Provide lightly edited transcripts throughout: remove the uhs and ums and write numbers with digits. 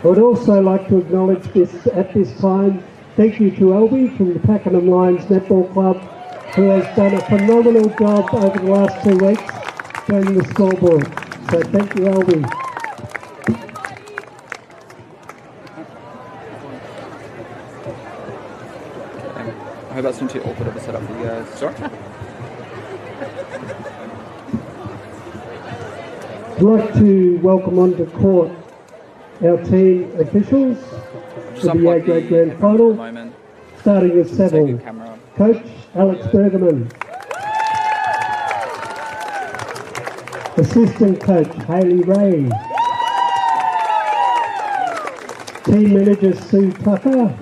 I would also like to acknowledge this at this time. Thank you to Albie from the Pakenham Lions Netball Club, who has done a phenomenal job over the last 2 weeks doing the scoreboard. So thank you, Albie. I hope that's not too awkward of a setup for you guys. Sorry? I'd like to welcome onto court our team officials for the A-grade grand final, starting with Seville. Coach Alex Bergerman. Assistant coach Hayley Ray. Team manager Sue Tucker.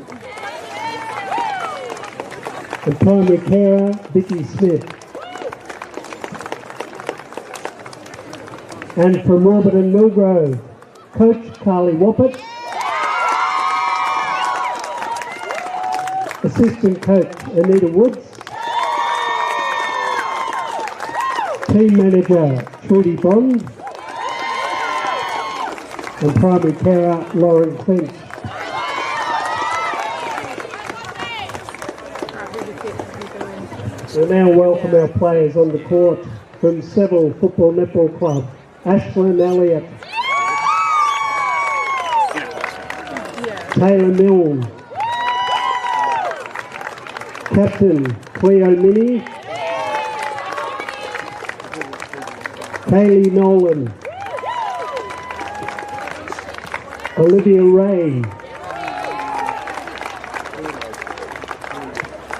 And primary carer Vicky Smith. And from Warburton Millgrove, Coach Carly Woppett. Assistant coach Anita Woods. Team manager Trudy Bond. And primary carer Lauren Clinch. We'll now welcome our players on the court from Seville Football Netball Club. Ashlyn Elliott. Taylor Milne. Captain Cleo Minnie. Kaylee Nolan. Olivia Ray.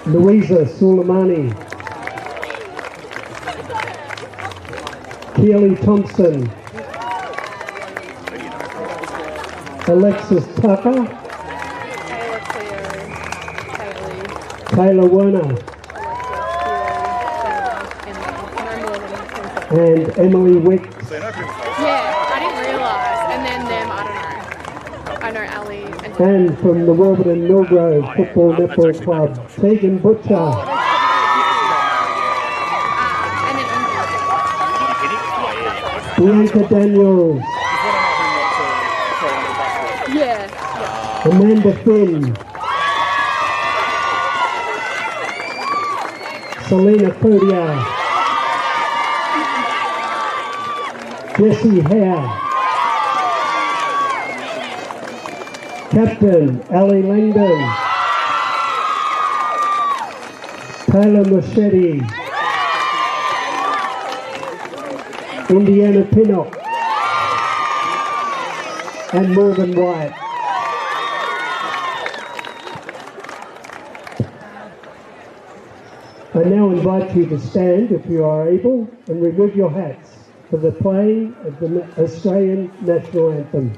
Louisa Suleimani. Keely Thompson. Alexis Tucker. Taylor Werner. And Emily Wicks. Yeah, I didn't realise. And then them, I don't know. I know Ali. And from the Warburton Millgrove Football Netball Club, Tegan Butcher. Bianca Daniels. Yeah. Amanda Finn. Selena Fodia. Jessie Hare. Captain Ali Langdon. Taylor Machete. Indiana Pinnock. And Morgan White. I now invite you to stand, if you are able, and remove your hats for the playing of the Australian National Anthem.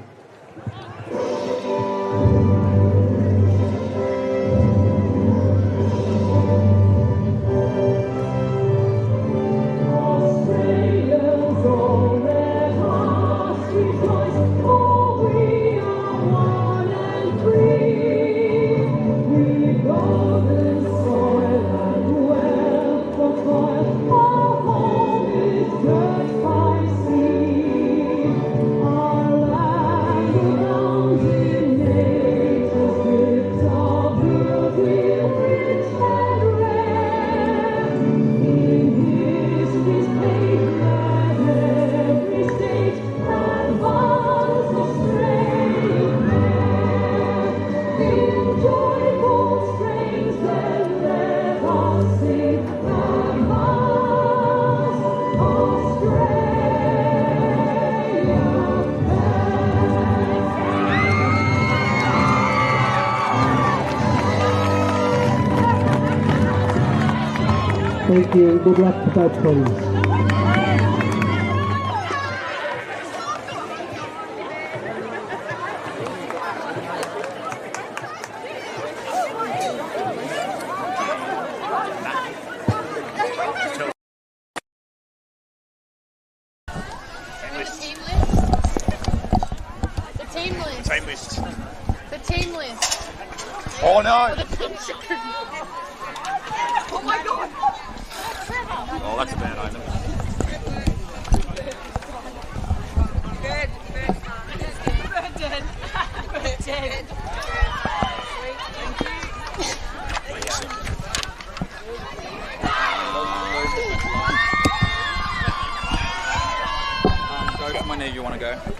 Thank you and good luck to both teams. The team list. Oh no! Oh my god! Oh, that's a bad item. Good.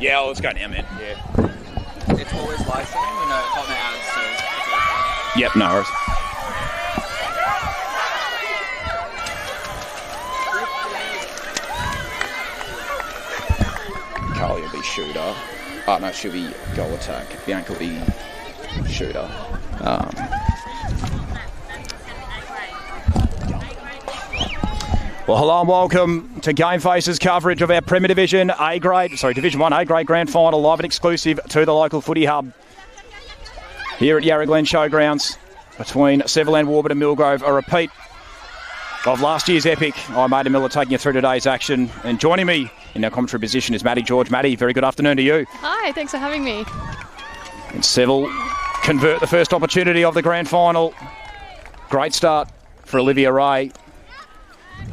Yeah, let's go now, man. Yeah. It's always live streaming. We know it's on the ads, so it's always Yep, no worries. Carly will be shooter. Oh, no, she'll be goal attack. Bianca will be shooter. Well, hello and welcome to Game Faces coverage of our Premier Division Division 1 A-grade Grand Final, live and exclusive to the local footy hub here at Yarra Glen Showgrounds between Seville and Warburton Millgrove. A repeat of last year's epic. I'm Aidan Miller taking you through today's action, and joining me in our commentary position is Maddie George. Maddie, very good afternoon to you. Hi, thanks for having me. And Seville convert the first opportunity of the Grand Final. Great start for Olivia Ray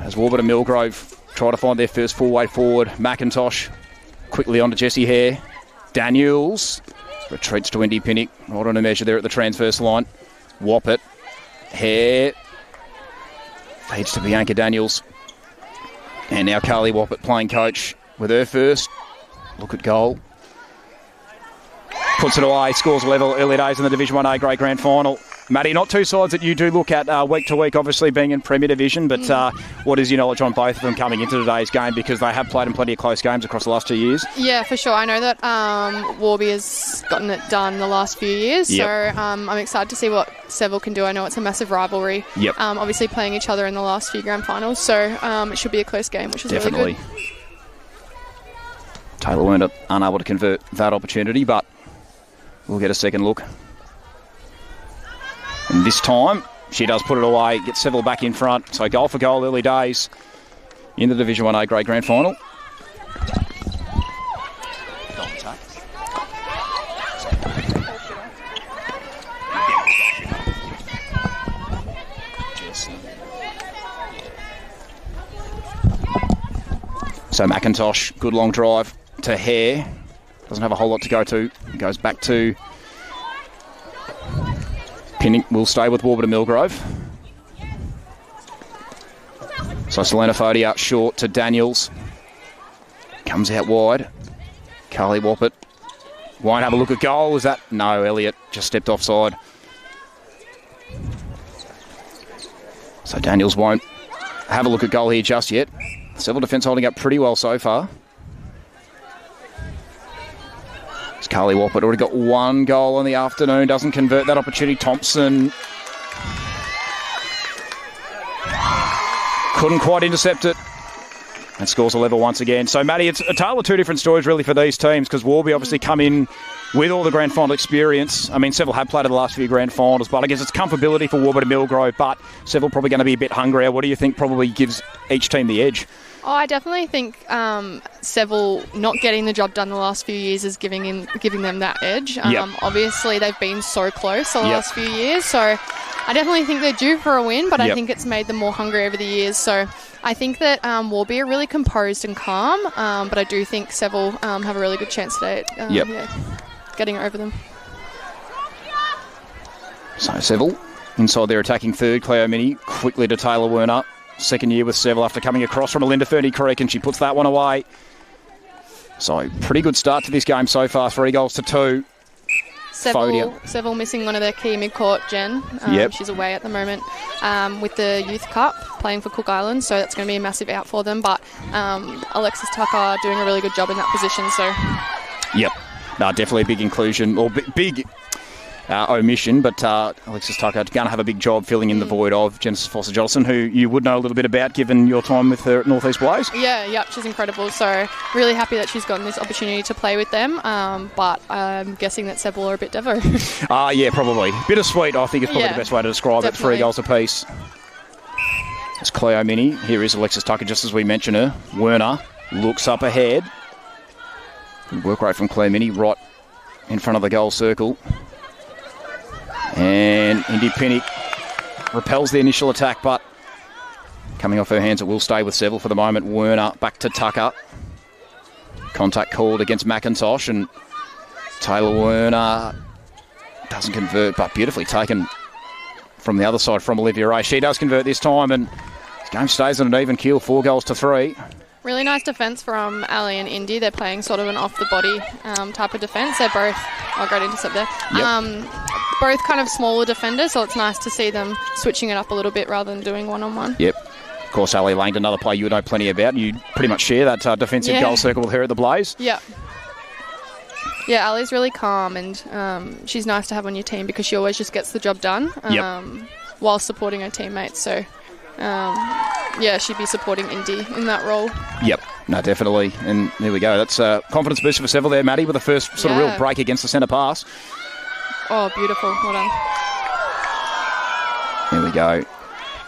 as Warburton Millgrove try to find their first full way forward. McIntosh quickly onto Jessie Hare. Daniels retreats to Wendy Pinnock. Right on a measure there at the transverse line. Woppett. Hare feeds to Bianca Daniels. And now Carly Woppett playing coach with her first look at goal. Puts it away, scores a level, early days in the Division 1 A-grade Grand Final. Maddie, not two sides that you do look at week to week, obviously being in Premier Division, but what is your knowledge on both of them coming into today's game, because they have played in plenty of close games across the last 2 years? Yeah, for sure. I know that Warby has gotten it done the last few years, so I'm excited to see what Seville can do. I know it's a massive rivalry, obviously playing each other in the last few Grand Finals, so it should be a close game, which is definitely really good. Taylor weren't unable to convert that opportunity, but we'll get a second look. And this time, she does put it away, gets Seville back in front. So goal for goal, early days in the Division 1 A-grade Grand Final. So McIntosh, good long drive to Hare. Doesn't have a whole lot to go to. Goes back to Pinnock. Will stay with Warburton Millgrove. So Selena Fodia short to Daniels. Comes out wide. Carly Woppett won't have a look at goal. Is that? No, Elliott just stepped offside. So Daniels won't have a look at goal here just yet. Seville defence holding up pretty well so far. Carly Woppett already got one goal in the afternoon, doesn't convert that opportunity. Thompson couldn't quite intercept it and scores a level once again. So, Maddie, it's a tale of two different stories really for these teams, because Warby obviously come in with all the Grand Final experience. I mean, Seville have played in the last few Grand Finals, but I guess it's comfortability for Warburton Millgrove, but Seville probably going to be a bit hungrier. What do you think probably gives each team the edge? Oh, I definitely think Seville not getting the job done the last few years is giving them that edge. Obviously, they've been so close the last few years, so I definitely think they're due for a win, but I think it's made them more hungry over the years. So I think that Warby are really composed and calm, but I do think Seville have a really good chance today at getting over them. So Seville inside their attacking third. Cleo Mini quickly to Taylor Werner. Second year with Seville after coming across from Melinda Fernie Creek, and she puts that one away. So pretty good start to this game so far, 3-2. Seville missing one of their key mid-court, Jen. She's away at the moment with the Youth Cup, playing for Cook Islands, so that's going to be a massive out for them. But Alexis Tucker doing a really good job in that position. So, no, definitely a big inclusion, or big omission, but Alexis Tucker going to have a big job filling in the void of Genesis Foster-Johnson, who you would know a little bit about given your time with her at North East Blaze. She's incredible. So really happy that she's gotten this opportunity to play with them, but I'm guessing that Seville are a bit devo. Probably. Bittersweet, I think is probably the best way to describe definitely. it. 3 goals apiece. It's Cleo Mini. Here is Alexis Tucker, just as we mentioned her. Werner looks up ahead. Good work rate from Cleo Mini, right in front of the goal circle. And Indy Pinnock repels the initial attack, but coming off her hands, it will stay with Seville for the moment. Werner back to Tucker. Contact called against McIntosh, and Taylor Werner doesn't convert, but beautifully taken from the other side from Olivia Ray. She does convert this time, and the game stays on an even keel, 4-3. Really nice defence from Ali and Indy. They're playing sort of an off-the-body type of defence. They're both... Oh, great intercept there. Yep. Both kind of smaller defenders, so it's nice to see them switching it up a little bit rather than doing one-on-one. Yep. Of course, Ali Langdon, another player you would know plenty about. You pretty much share that defensive goal circle with her at the Blaze. Yep. Yeah, Ali's really calm, and she's nice to have on your team because she always just gets the job done while supporting her teammates. So, she'd be supporting Indy in that role. Yep, no, definitely. And there we go. That's a confidence booster for Seville there, Maddie, with the first sort of real break against the centre pass. Oh, beautiful. Well done. There we go.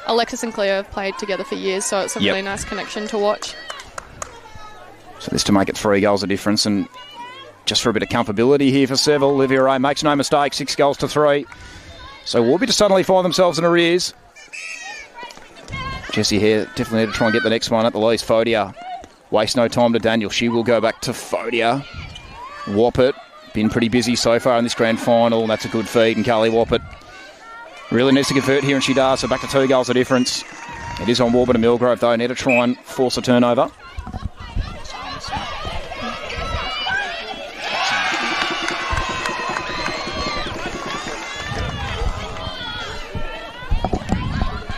Alexis and Cleo have played together for years, so it's a really nice connection to watch. So this to make it 3 goals of difference, and just for a bit of comfortability here for Seville, Olivia Ray makes no mistake, 6 goals to 3. So Warby to suddenly find themselves in arrears. Jessie Hare definitely need to try and get the next one at the least. Fodia, waste no time to Daniel. She will go back to Fodia. Woppert, been pretty busy so far in this grand final, and that's a good feed. And Carly Woppert really needs to convert here, and she does. So back to 2 goals of difference. It is on Warburton and Millgrove, though. Need to try and force a turnover.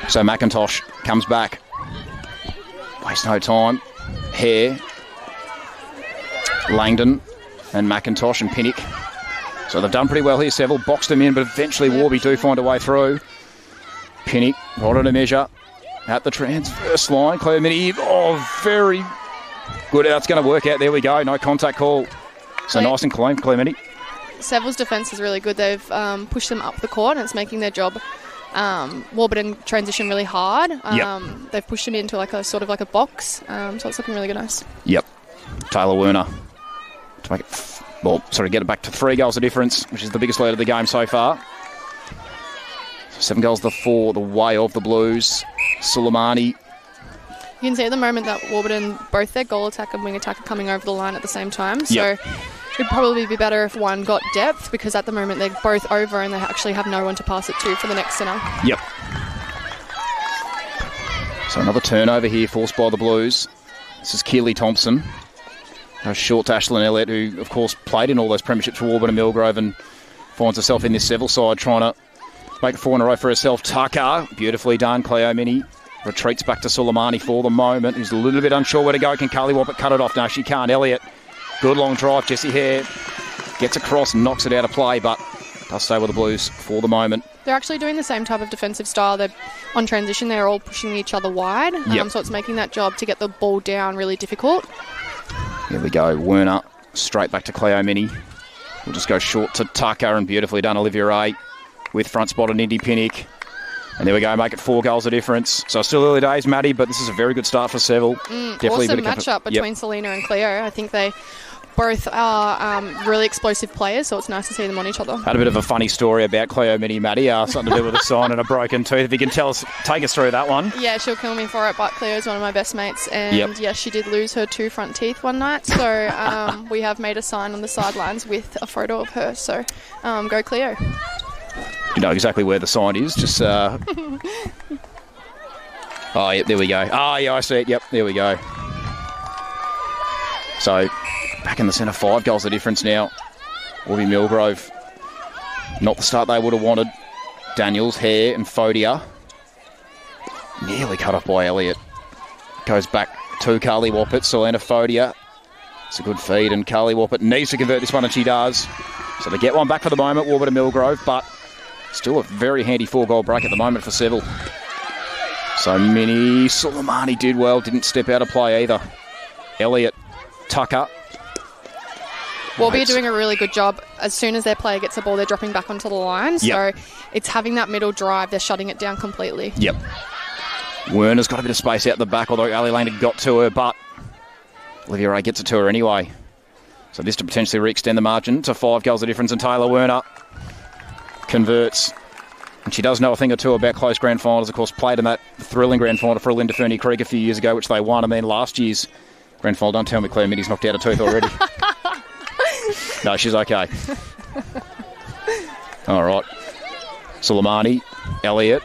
So McIntosh comes back. Waste no time. Hare, Langdon, and McIntosh and Pinnock. So they've done pretty well here, Seville. Boxed them in, but eventually Warby do find a way through. Pinnock, right on a measure. At the transverse line. Claire Minnie, very good. That's going to work out. There we go. No contact call. So nice and clean, Claire Minnie. Seville's defence is really good. They've pushed them up the court, and it's making their job. Warburton transition really hard. They've pushed them into like a sort of like a box, so it's looking really good, nice. Yep. Taylor Werner to make it, get it back to 3 goals of difference, which is the biggest lead of the game so far. 7 goals to 4, the way of the Blues. Suleimani. You can see at the moment that Warburton, both their goal attack and wing attack are coming over the line at the same time. So it'd probably be better if one got depth, because at the moment they're both over and they actually have no one to pass it to for the next centre. Yep. So another turnover here forced by the Blues. This is Keely Thompson. Goes short to Ashlyn Elliott, who of course played in all those premierships for Warburton and Millgrove and finds herself in this Seville side trying to make 4 in a row for herself. Tucker, beautifully done. Cleo Mini retreats back to Suleimani for the moment, who's a little bit unsure where to go. Can Carly Woppert cut it off? No, she can't. Elliott, good long drive. Jessie Hare gets across, knocks it out of play, but does stay with the Blues for the moment. They're actually doing the same type of defensive style. They're on transition. They're all pushing each other wide, so it's making that job to get the ball down really difficult. There we go. Werner straight back to Cleo Mini. We'll just go short to Tucker, and beautifully done Olivia Ray with front spot and Indy Pinnock. And there we go, make it 4 goals of difference. So still early days, Maddie, but this is a very good start for Seville. Definitely awesome matchup between Selena and Cleo. I think they both are really explosive players, so it's nice to see them on each other. Had a bit of a funny story about Cleo Mini, Maddie, something to do with a sign and a broken tooth. If you can take us through that one. Yeah, she'll kill me for it, but Cleo's one of my best mates, and yes, she did lose her 2 front teeth one night, so we have made a sign on the sidelines with a photo of her, so go Cleo. You know exactly where the sign is, just... Oh, yep, there we go. Oh, yeah, I see it. Yep, there we go. So, back in the centre, 5 goals of difference now. Warby Millgrove. Not the start they would have wanted. Daniels, Hare and Fodia. Nearly cut off by Elliott. Goes back to Carly Woppert. Selena Fodia. It's a good feed, and Carly Woppert needs to convert this one, and she does. So they get one back for the moment, Warburton Millgrove, but still a very handy 4-goal break at the moment for Seville. So Minnie Suleimani did well, didn't step out of play either. Elliott, Tucker. Warby are doing a really good job. As soon as their player gets the ball, they're dropping back onto the line. So it's having that middle drive. They're shutting it down completely. Yep. Werner's got a bit of space out the back, although Ali Lane got to her, but Olivia Ray gets it to her anyway. So this to potentially re-extend the margin to 5 goals of difference, and Taylor Werner converts. And she does know a thing or two about close grand finals. Of course, played in that thrilling grand final for Linda Fernie Creek a few years ago, which they won. And then last year's grand final, don't tell me Claire Minnie's knocked out a tooth already. No, she's okay. All right. Suleimani, Elliott.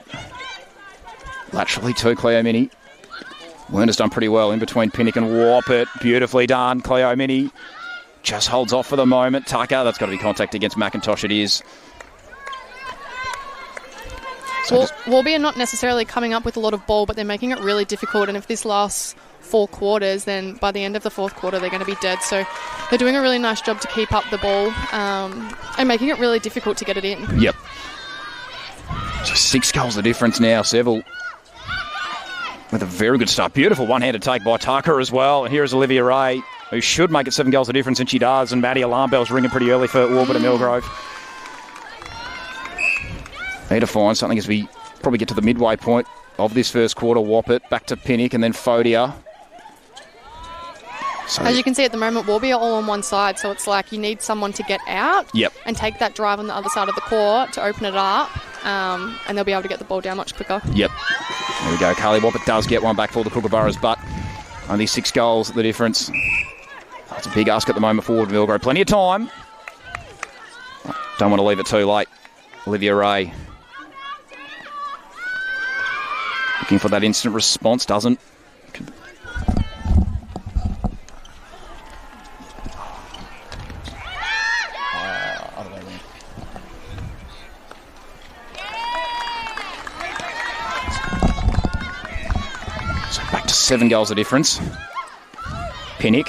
Laterally to Claire Minnie. Werner's done pretty well in between Pinnock and Warburton. Beautifully done. Cleo Mini just holds off for the moment. Tucker, that's got to be contact against McIntosh. It is. So Warby are not necessarily coming up with a lot of ball, but they're making it really difficult. And if this lasts 4 quarters, then by the end of the 4th quarter, they're going to be dead. So they're doing a really nice job to keep up the ball and making it really difficult to get it in. Yep. So 6 goals the difference now. Seville with a very good start. Beautiful one-handed take by Tucker as well. And here is Olivia Ray, who should make it 7 goals the difference, and she does. And Maddie alarm bell's ringing pretty early for Warburton and Millgrove. Need to find something as we probably get to the midway point of this first quarter. Warburton back to Pinnock and then Fodia. So, as you can see at the moment, Warby are all on one side, so it's like you need someone to get out and take that drive on the other side of the court to open it up, and they'll be able to get the ball down much quicker. Yep. There we go. Carly Warburton does get one back for the Kookaburras, but only 6 goals the difference. That's a big ask at the moment for Warburton Millgrove. Plenty of time. Don't want to leave it too late. Olivia Ray looking for that instant response, doesn't. So back to 7 goals the difference. Pinnock.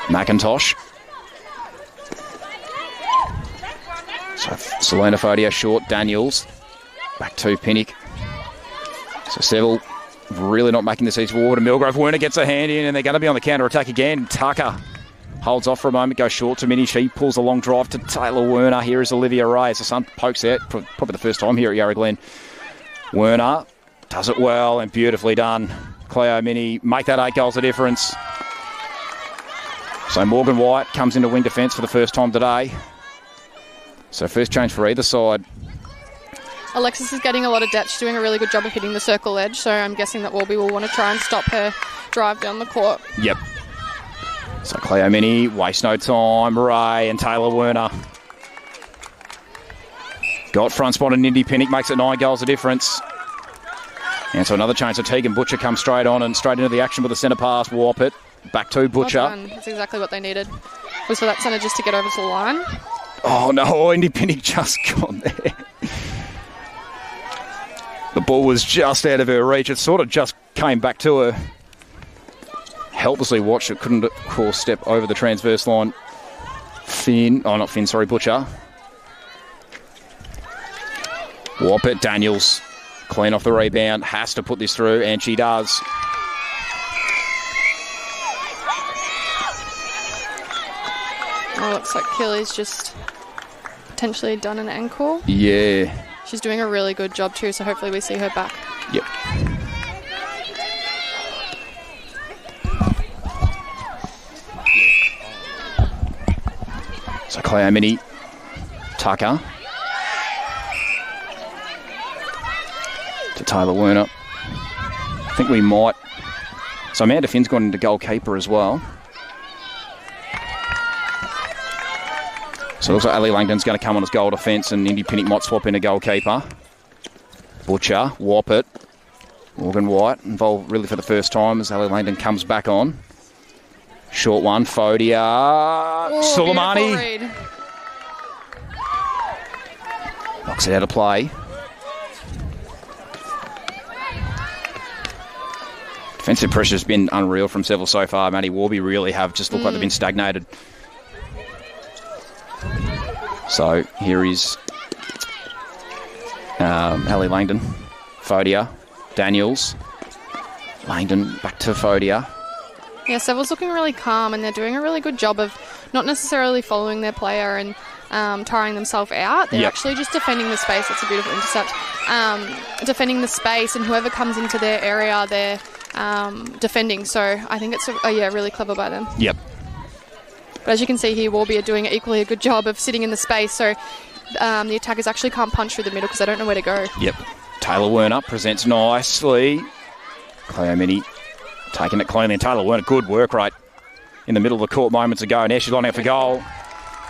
McIntosh. So Selena Fodia short. Daniels. Back to Pinnock. So Seville really not making this easy for Warburton. Millgrove. Werner gets a hand in and they're going to be on the counter-attack again. Tucker holds off for a moment, goes short to Minnie. She pulls a long drive to Taylor Werner. Here is Olivia Ray as the sun pokes out. Probably the first time here at Yarra Glen. Werner does it well and beautifully done. Cleo Mini make that 8 goals a difference. So Morgan White comes into wing defence for the first time today. So first change for either side. Alexis is getting a lot of depth. She's doing a really good job of hitting the circle edge, so I'm guessing that Warby will want to try and stop her drive down the court. Yep. So Cleo Mini, waste no time. Ray and Taylor Werner. Got front spot and Indy Pinnock makes it 9 goals a difference. And so another change. So Tegan Butcher comes straight on and straight into the action with a centre pass. Warpit back to Butcher. Well, that's exactly what they needed. Was for that centre just to get over to the line. Oh no, Indy Pinnock just got there. The ball was just out of her reach. It sort of just came back to her. Helplessly watched it. Couldn't, of course, step over the transverse line. Butcher. Warpit, Daniels. Clean off the rebound. Has to put this through, and she does. Oh, looks like Kelly's just potentially done an ankle. Yeah. She's doing a really good job too, so hopefully we see her back. Yep. So Cleo Mini, Tucker. To Taylor Werner. I think we might. So Amanda Finn's gone into goalkeeper as well. So it looks like Ali Langdon's going to come on as goal defence and Indy Pinnock might swap in a goalkeeper. Butcher, Warpit, Morgan White involved really for the first time as Ali Langdon comes back on. Short one, Fodia, Suleimani. Knocks it out of play. Defensive pressure's been unreal from Seville so far. Maddie Warby really have just looked like they've been stagnated. So here is Ali Langdon, Fodia, Daniels, Langdon back to Fodia. Yeah, Seville's looking really calm and they're doing a really good job of not necessarily following their player and tiring themselves out. They're actually just defending the space. That's a beautiful intercept. Defending the space, and whoever comes into their area, they're defending. So I think it's really clever by them. Yep. But as you can see here, Warby are doing equally a good job of sitting in the space, so the attackers actually can't punch through the middle because they don't know where to go. Yep. Taylor Werner presents nicely. Cleo Mini taking it cleanly. And Taylor Werner, good work rate in the middle of the court moments ago. Now she's lining up for goal.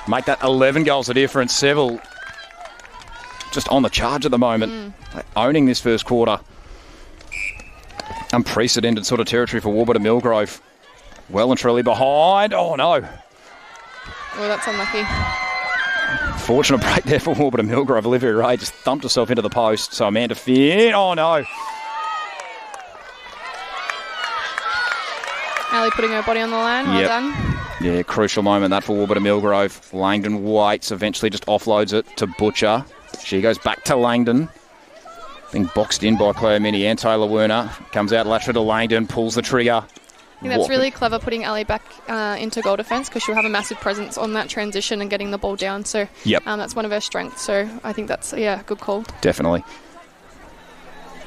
Make that 11 goals a difference. Seville just on the charge at the moment. Owning this first quarter. Unprecedented sort of territory for Warburton Millgrove. Well and truly behind. Oh, no. Oh, that's unlucky. Fortunate break there for Warburton Millgrove. Olivia Ray just thumped herself into the post. So Amanda Finn. Oh, no. Ali putting her body on the line. Well done. Yeah, crucial moment that for Warburton Millgrove. Langdon waits, eventually just offloads it to Butcher. She goes back to Langdon. Being boxed in by Claire Minnie and Taylor Werner. Comes out lateral to Langdon, pulls the trigger. I think that's really clever putting Ali back into goal defence because she'll have a massive presence on that transition and getting the ball down. So that's one of her strengths. So I think that's, a good call. Definitely.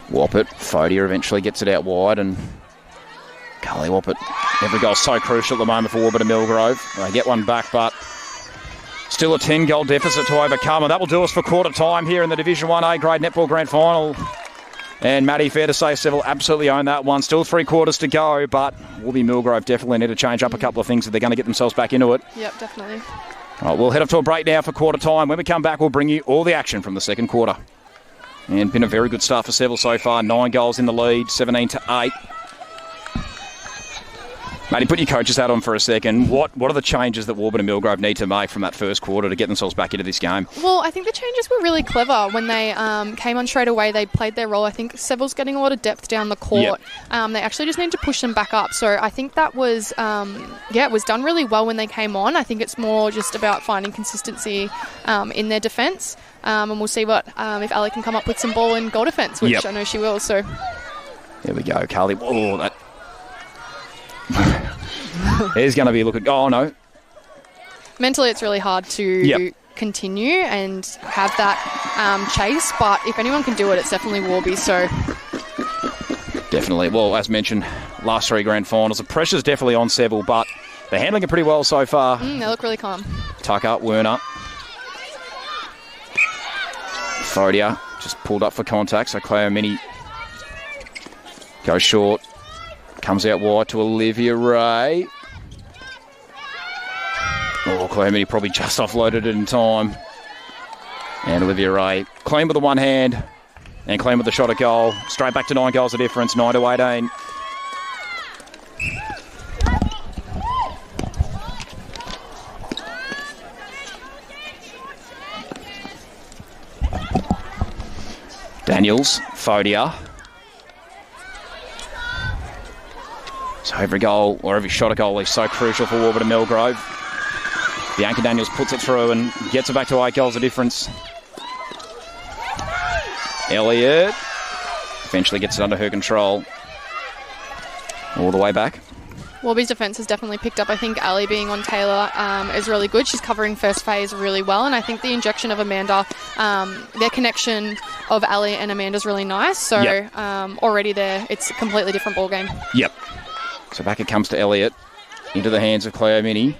Woppett, Fodia eventually gets it out wide and Carly Woppett. Every goal so crucial at the moment for Warburton Millgrove. They get one back, but still a 10-goal deficit to overcome. And that will do us for quarter time here in the Division 1A Grade Netball Grand Final. And Maddie, fair to say, Seville absolutely own that one. Still 3 quarters to go, but Warby Millgrove definitely need to change up a couple of things if they're going to get themselves back into it. Yep, definitely. All right, we'll head off to a break now for quarter time. When we come back, we'll bring you all the action from the second quarter. And been a very good start for Seville so far. 9 goals in the lead, 17-8. Matty, put your coach's hat on for a second. What are the changes that Warburton and Millgrove need to make from that first quarter to get themselves back into this game? Well, I think the changes were really clever. When they came on straight away, they played their role. I think Seville's getting a lot of depth down the court. They actually just need to push them back up. So I think that was, it was done really well when they came on. I think it's more just about finding consistency in their defence. And we'll see what if Ali can come up with some ball in goal defence, which I know she will. So there we go, Carly. Oh, that... There's going to be looking. Oh, no. Mentally, it's really hard to continue and have that chase, but if anyone can do it, it's definitely Warby. So definitely. Well, as mentioned, last 3 grand finals, the pressure's definitely on Seville, but they're handling it pretty well so far. They look really calm. Tucker, Werner. Fodia just pulled up for contact, so Cleo Mini goes short. Comes out wide to Olivia Ray. Oh, Cleo Mini probably just offloaded it in time. And Olivia Ray clean with the one hand and clean with the shot at goal. Straight back to 9 goals of difference, 9-18. Daniels, Fodia. So every goal or every shot at goal is so crucial for Warburton Millgrove. Bianca Daniels puts it through and gets it back to 8 goals of difference. Elliott eventually gets it under her control. All the way back. Warby's defence has definitely picked up. I think Ali being on Taylor is really good. She's covering first phase really well, and I think the injection of Amanda, their connection of Ali and Amanda is really nice. So already there, it's a completely different ball game. Yep. So back it comes to Elliott, into the hands of Cleo Mini.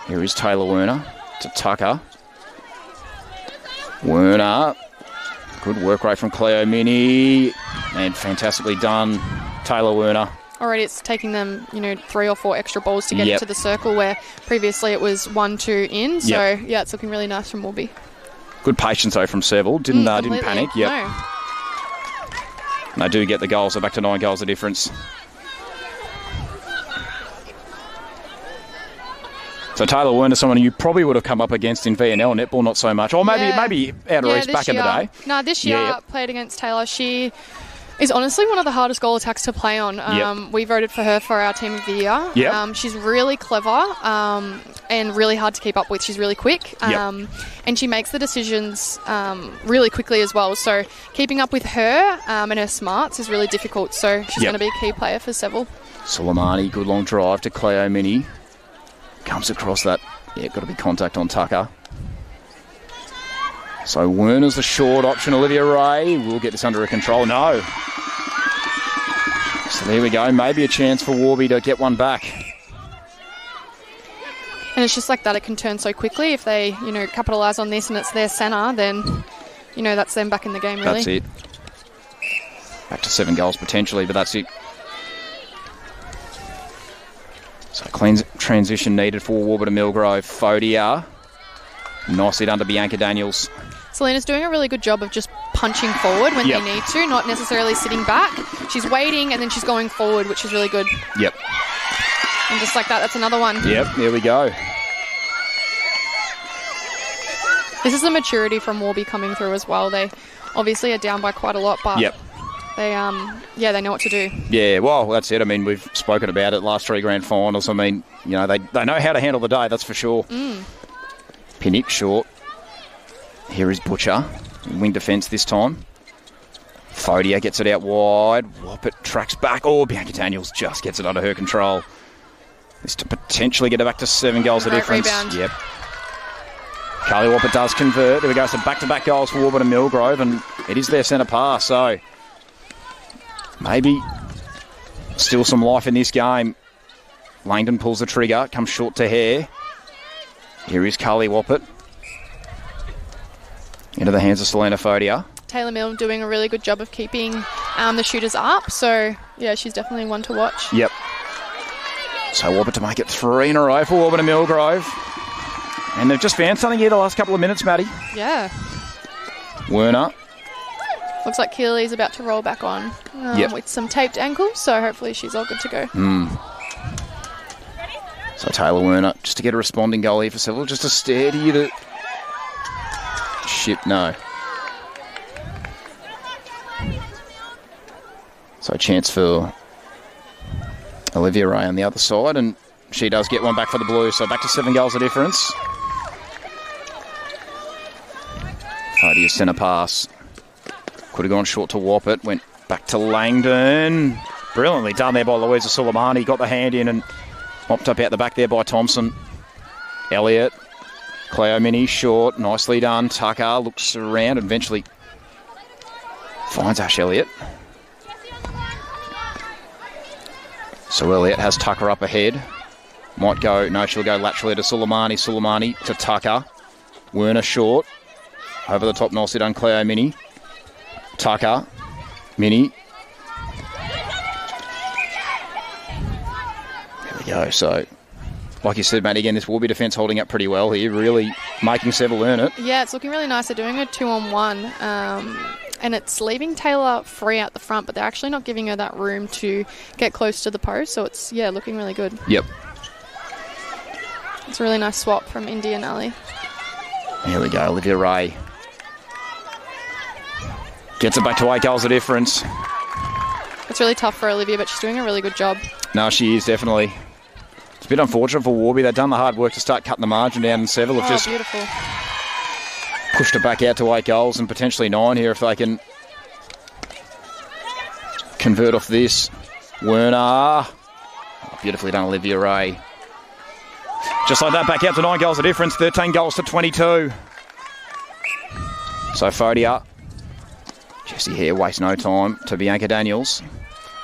Here is Taylor Werner to Tucker. Werner, good work rate from Cleo Mini, and fantastically done, Taylor Werner. Already it's taking them, 3 or 4 extra balls to get into the circle where previously it was 1-2 in. So, it's looking really nice from Warby. Good patience, though, from Seville. Didn't panic. Yep. No. And they do get the goal, so back to 9 goals of difference. So Taylor Werner, someone you probably would have come up against in VNL netball, not so much. Or maybe out of East back in the day. No, this year played against Taylor. She is honestly one of the hardest goal attacks to play on. We voted for her for our Team of the Year. She's really clever and really hard to keep up with. She's really quick and she makes the decisions really quickly as well. So keeping up with her and her smarts is really difficult. So she's going to be a key player for Seville. Soleimani, good long drive to Cleo Mini. Comes across that. Got to be contact on Tucker. So Werner's the short option. Olivia Ray will get this under her control. No. So there we go. Maybe a chance for Warby to get one back. And it's just like that. It can turn so quickly. If they, capitalise on this and it's their centre, then, that's them back in the game, really. That's it. Back to 7 goals potentially, but that's it. So clean transition needed for Warburton Millgrove. Fodia. Nice hit under Bianca Daniels. Selena's doing a really good job of just punching forward when Yep. they need to, not necessarily sitting back. She's waiting and then she's going forward, which is really good. Yep. And just like that, that's another one. Yep, there we go. This is the maturity from Warby coming through as well. They obviously are down by quite a lot, but Yep. they they know what to do. Yeah, well, that's it. I mean, we've spoken about it last 3 grand finals. I mean, you know, they know how to handle the day, that's for sure. Pinnock short. Here is Butcher. Wing defence this time. Fodia gets it out wide. Woppet tracks back. Oh, Bianca Daniels just gets it under her control. This to potentially get her back to 7 goals of Great difference. rebound. Yep. Carly Woppet does convert. There we go. So back-to-back goals for Warburton and Millgrove, and it is their centre pass. So maybe still some life in this game. Langdon pulls the trigger. Comes short to Hare. Here is Carly Woppet. Into the hands of Selena Fodia. Taylor Mill doing a really good job of keeping the shooters up. So, yeah, she's definitely one to watch. Yep. So Warburton to make it 3 in a row for Warburton and Millgrove. And they've just found something here the last couple of minutes, Maddie. Yeah. Werner. Looks like Keely's about to roll back on with some taped ankles. So hopefully she's all good to go. So Taylor Werner, just to get a responding goal here for Seville. Just a stare to you to... Shit, no. So a chance for Olivia Ray on the other side, and she does get one back for the Blues. So back to 7 goals of difference. Fodia's centre pass. Could have gone short to Woppet. Went back to Langdon. Brilliantly done there by Louisa Suleimani. Got the hand in and mopped up out the back there by Thompson. Elliott. Cleo Mini short. Nicely done. Tucker looks around and eventually finds Ash Elliott. So Elliott has Tucker up ahead. Might go, no, she'll go laterally to Suleimani. Suleimani to Tucker. Werner short. Over the top, nicely done, Cleo Mini. Tucker. Mini. There we go. So, like you said, Matt, again, this Warby defence holding up pretty well here. Really making Seville earn it. Yeah, it's looking really nice. They're doing a 2-on-1. And it's leaving Taylor free out the front, but they're actually not giving her that room to get close to the post. So it's, looking really good. Yep. It's a really nice swap from Indy and Ali. Here we go, Olivia Ray. Gets it back to 8 goals of difference. It's really tough for Olivia, but she's doing a really good job. No, she is, definitely. It's a bit unfortunate for Warby. They've done the hard work to start cutting the margin down, and Seville have just beautiful. pushed it back out to 8 goals and potentially 9 here if they can convert off this. Werner. Oh, beautifully done, Olivia Ray. Just like that, back out to 9 goals of difference. 13 goals to 22. So Fodia. Jessie Hare wastes no time to Bianca Daniels.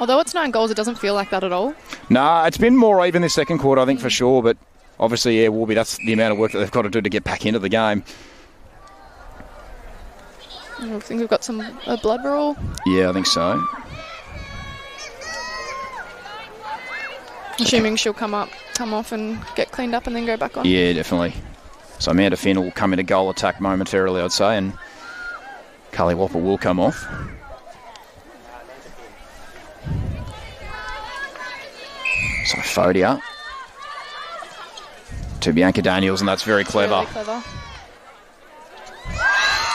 Although it's 9 goals, it doesn't feel like that at all. Nah, it's been more even this second quarter, I think, for sure. But obviously, Warby, that's the amount of work that they've got to do to get back into the game. I think we've got a blood roll. Yeah, I think so. Assuming she'll come off and get cleaned up and then go back on. Yeah, definitely. So Amanda Finn will come into goal attack momentarily, I'd say, and Carly Whopper will come off. So Fodia to Bianca Daniels, and that's very clever. Really clever.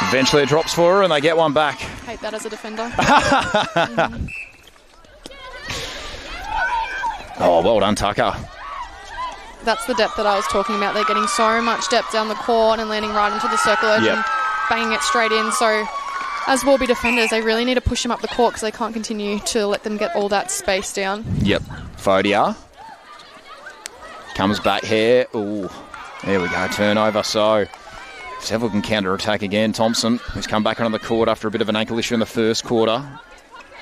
Eventually it drops for her and they get one back. Hate that as a defender. Oh, well done, Tucker. That's the depth that I was talking about. They're getting so much depth down the court and landing right into the circle edge and banging it straight in. So as Warby defenders, they really need to push them up the court because they can't continue to let them get all that space down. Yep. Fodia comes back here. Ooh, there we go. Turnover. So Seville can counter-attack again. Thompson, who's come back onto the court after a bit of an ankle issue in the first quarter.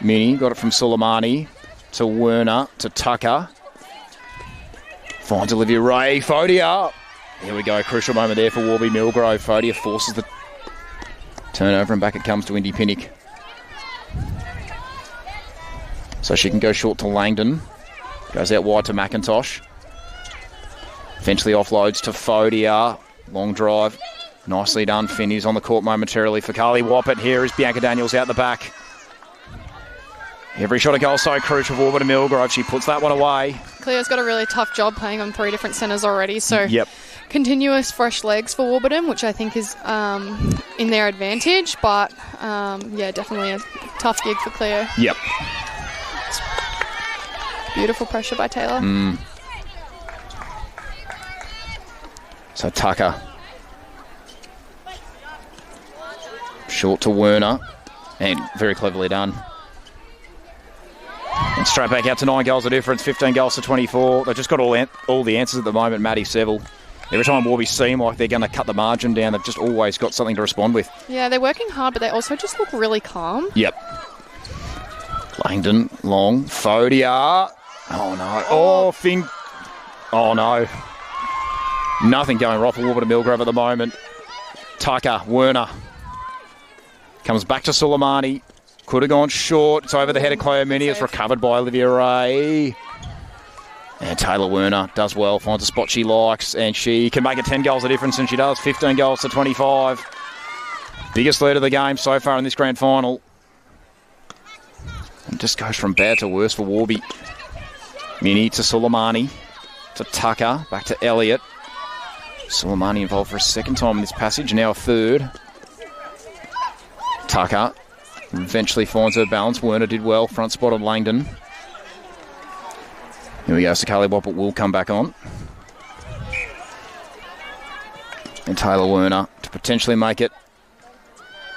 Mini got it from Suleimani to Werner to Tucker. Finds Olivia Ray. Fodia. Here we go. Crucial moment there for Warby Millgrove. Fodia forces the turnover and back it comes to Indy Pinnock. So she can go short to Langdon. Goes out wide to McIntosh. Eventually offloads to Fodia. Long drive. Nicely done. Finn is on the court momentarily for Carly Wappett. Here is Bianca Daniels out the back. Every shot of goal so crucial for Warburton Millgrove. She puts that one away. Cleo's got a really tough job playing on 3 different centres already, so continuous fresh legs for Warburton, which I think is in their advantage, but definitely a tough gig for Cleo. Yep. Beautiful pressure by Taylor. So Tucker. Short to Werner, and very cleverly done. And straight back out to 9 goals of difference, 15 goals to 24. They've just got all the answers at the moment, Maddie, Seville. Every time Warby seem like they're going to cut the margin down, they've just always got something to respond with. Yeah, they're working hard, but they also just look really calm. Yep. Langdon, long, Fodia. Oh, no. Oh, Finn. Oh, no. Nothing going right for Warburton Millgrove at the moment. Tucker, Werner. Comes back to Suleimani. Could have gone short. It's over the head of Cleo Mini. It's recovered by Olivia Ray. And Taylor Werner does well. Finds a spot she likes. And she can make it 10 goals of difference. And she does. 15 goals to 25. Biggest lead of the game so far in this grand final. And just goes from bad to worse for Warby. Mini to Suleimani. To Tucker. Back to Elliott. Suleimani involved for a second time in this passage. Now a third. Tucker eventually finds her balance. Werner did well. Front spot on Langdon. Here we go. So Carly Wappett will come back on. And Taylor Werner to potentially make it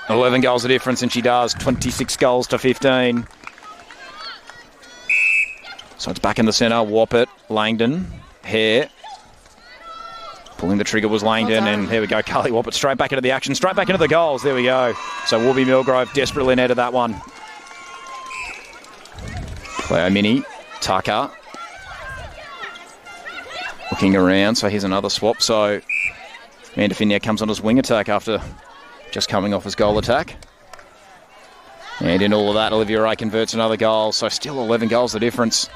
11 goals of difference, and she does. 26 goals to 15. So it's back in the centre. Wappett, Langdon, Hare. Pulling the trigger was Langdon, and here we go. Carly Wappett straight back into the action, straight back into the goals. There we go. So Warby Millgrove desperately netted that one. Cleo Mini, Tucker. Looking around, so here's another swap. So Amanda Finn now comes on as wing attack after just coming off as goal attack. And in all of that, Olivia Ray converts another goal. So still 11 goals the difference.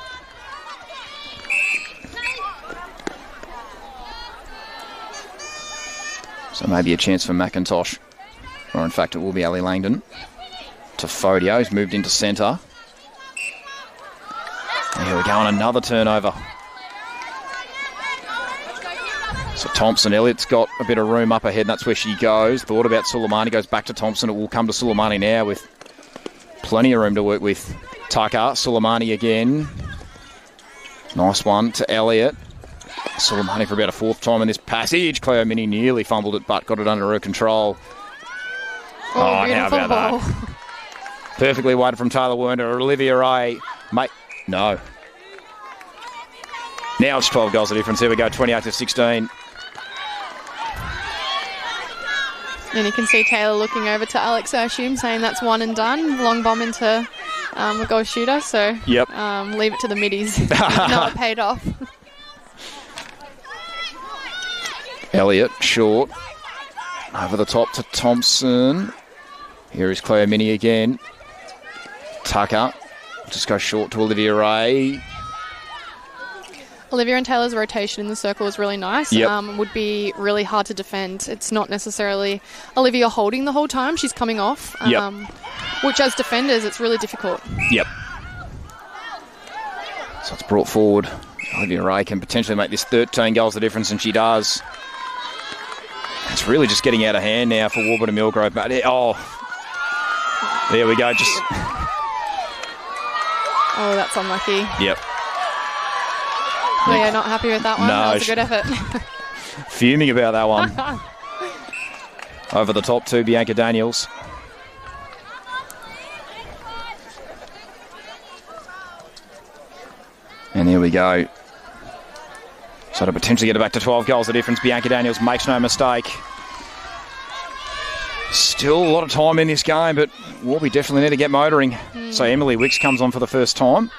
So maybe a chance for McIntosh. Or in fact, it will be Ali Langdon. To Fodio, who's moved into centre. And here we go on another turnover. So Thompson, Elliott's got a bit of room up ahead, and that's where she goes. Thought about Suleimani, goes back to Thompson. It will come to Suleimani now with plenty of room to work with. Tucker, Suleimani again. Nice one to Elliott. Suleimani for about a 4th time in this passage. Cleo Mini nearly fumbled it, but got it under her control. Oh, how about ball. that? Perfectly weighted from Taylor Werner. Olivia Ray. Mate, no. Now it's 12 goals of difference. Here we go, 28 to 16. And you can see Taylor looking over to Alex, I assume, saying that's one and done. Long bomb into a goal shooter, so yep. Leave it to the middies. No, it paid off. Elliott, short. Over the top to Thompson. Here is Cleo Mini again. Tucker. Just go short to Olivia Ray. Olivia and Taylor's rotation in the circle is really nice. Yep. Would be really hard to defend. It's not necessarily Olivia holding the whole time. She's coming off. Yep. Which as defenders, it's really difficult. Yep. So it's brought forward. Olivia Ray can potentially make this 13 goals the difference, and she does. It's really just getting out of hand now for Warburton Millgrove. But oh, there we go. Just. Oh, that's unlucky. Yep. Yeah, not happy with that one. No, that was a good effort. Fuming about that one. Over the top to Bianca Daniels. And here we go. So to potentially get it back to 12 goals the difference, Bianca Daniels makes no mistake. Still a lot of time in this game, but we definitely need to get motoring. So Emily Wicks comes on for the first time.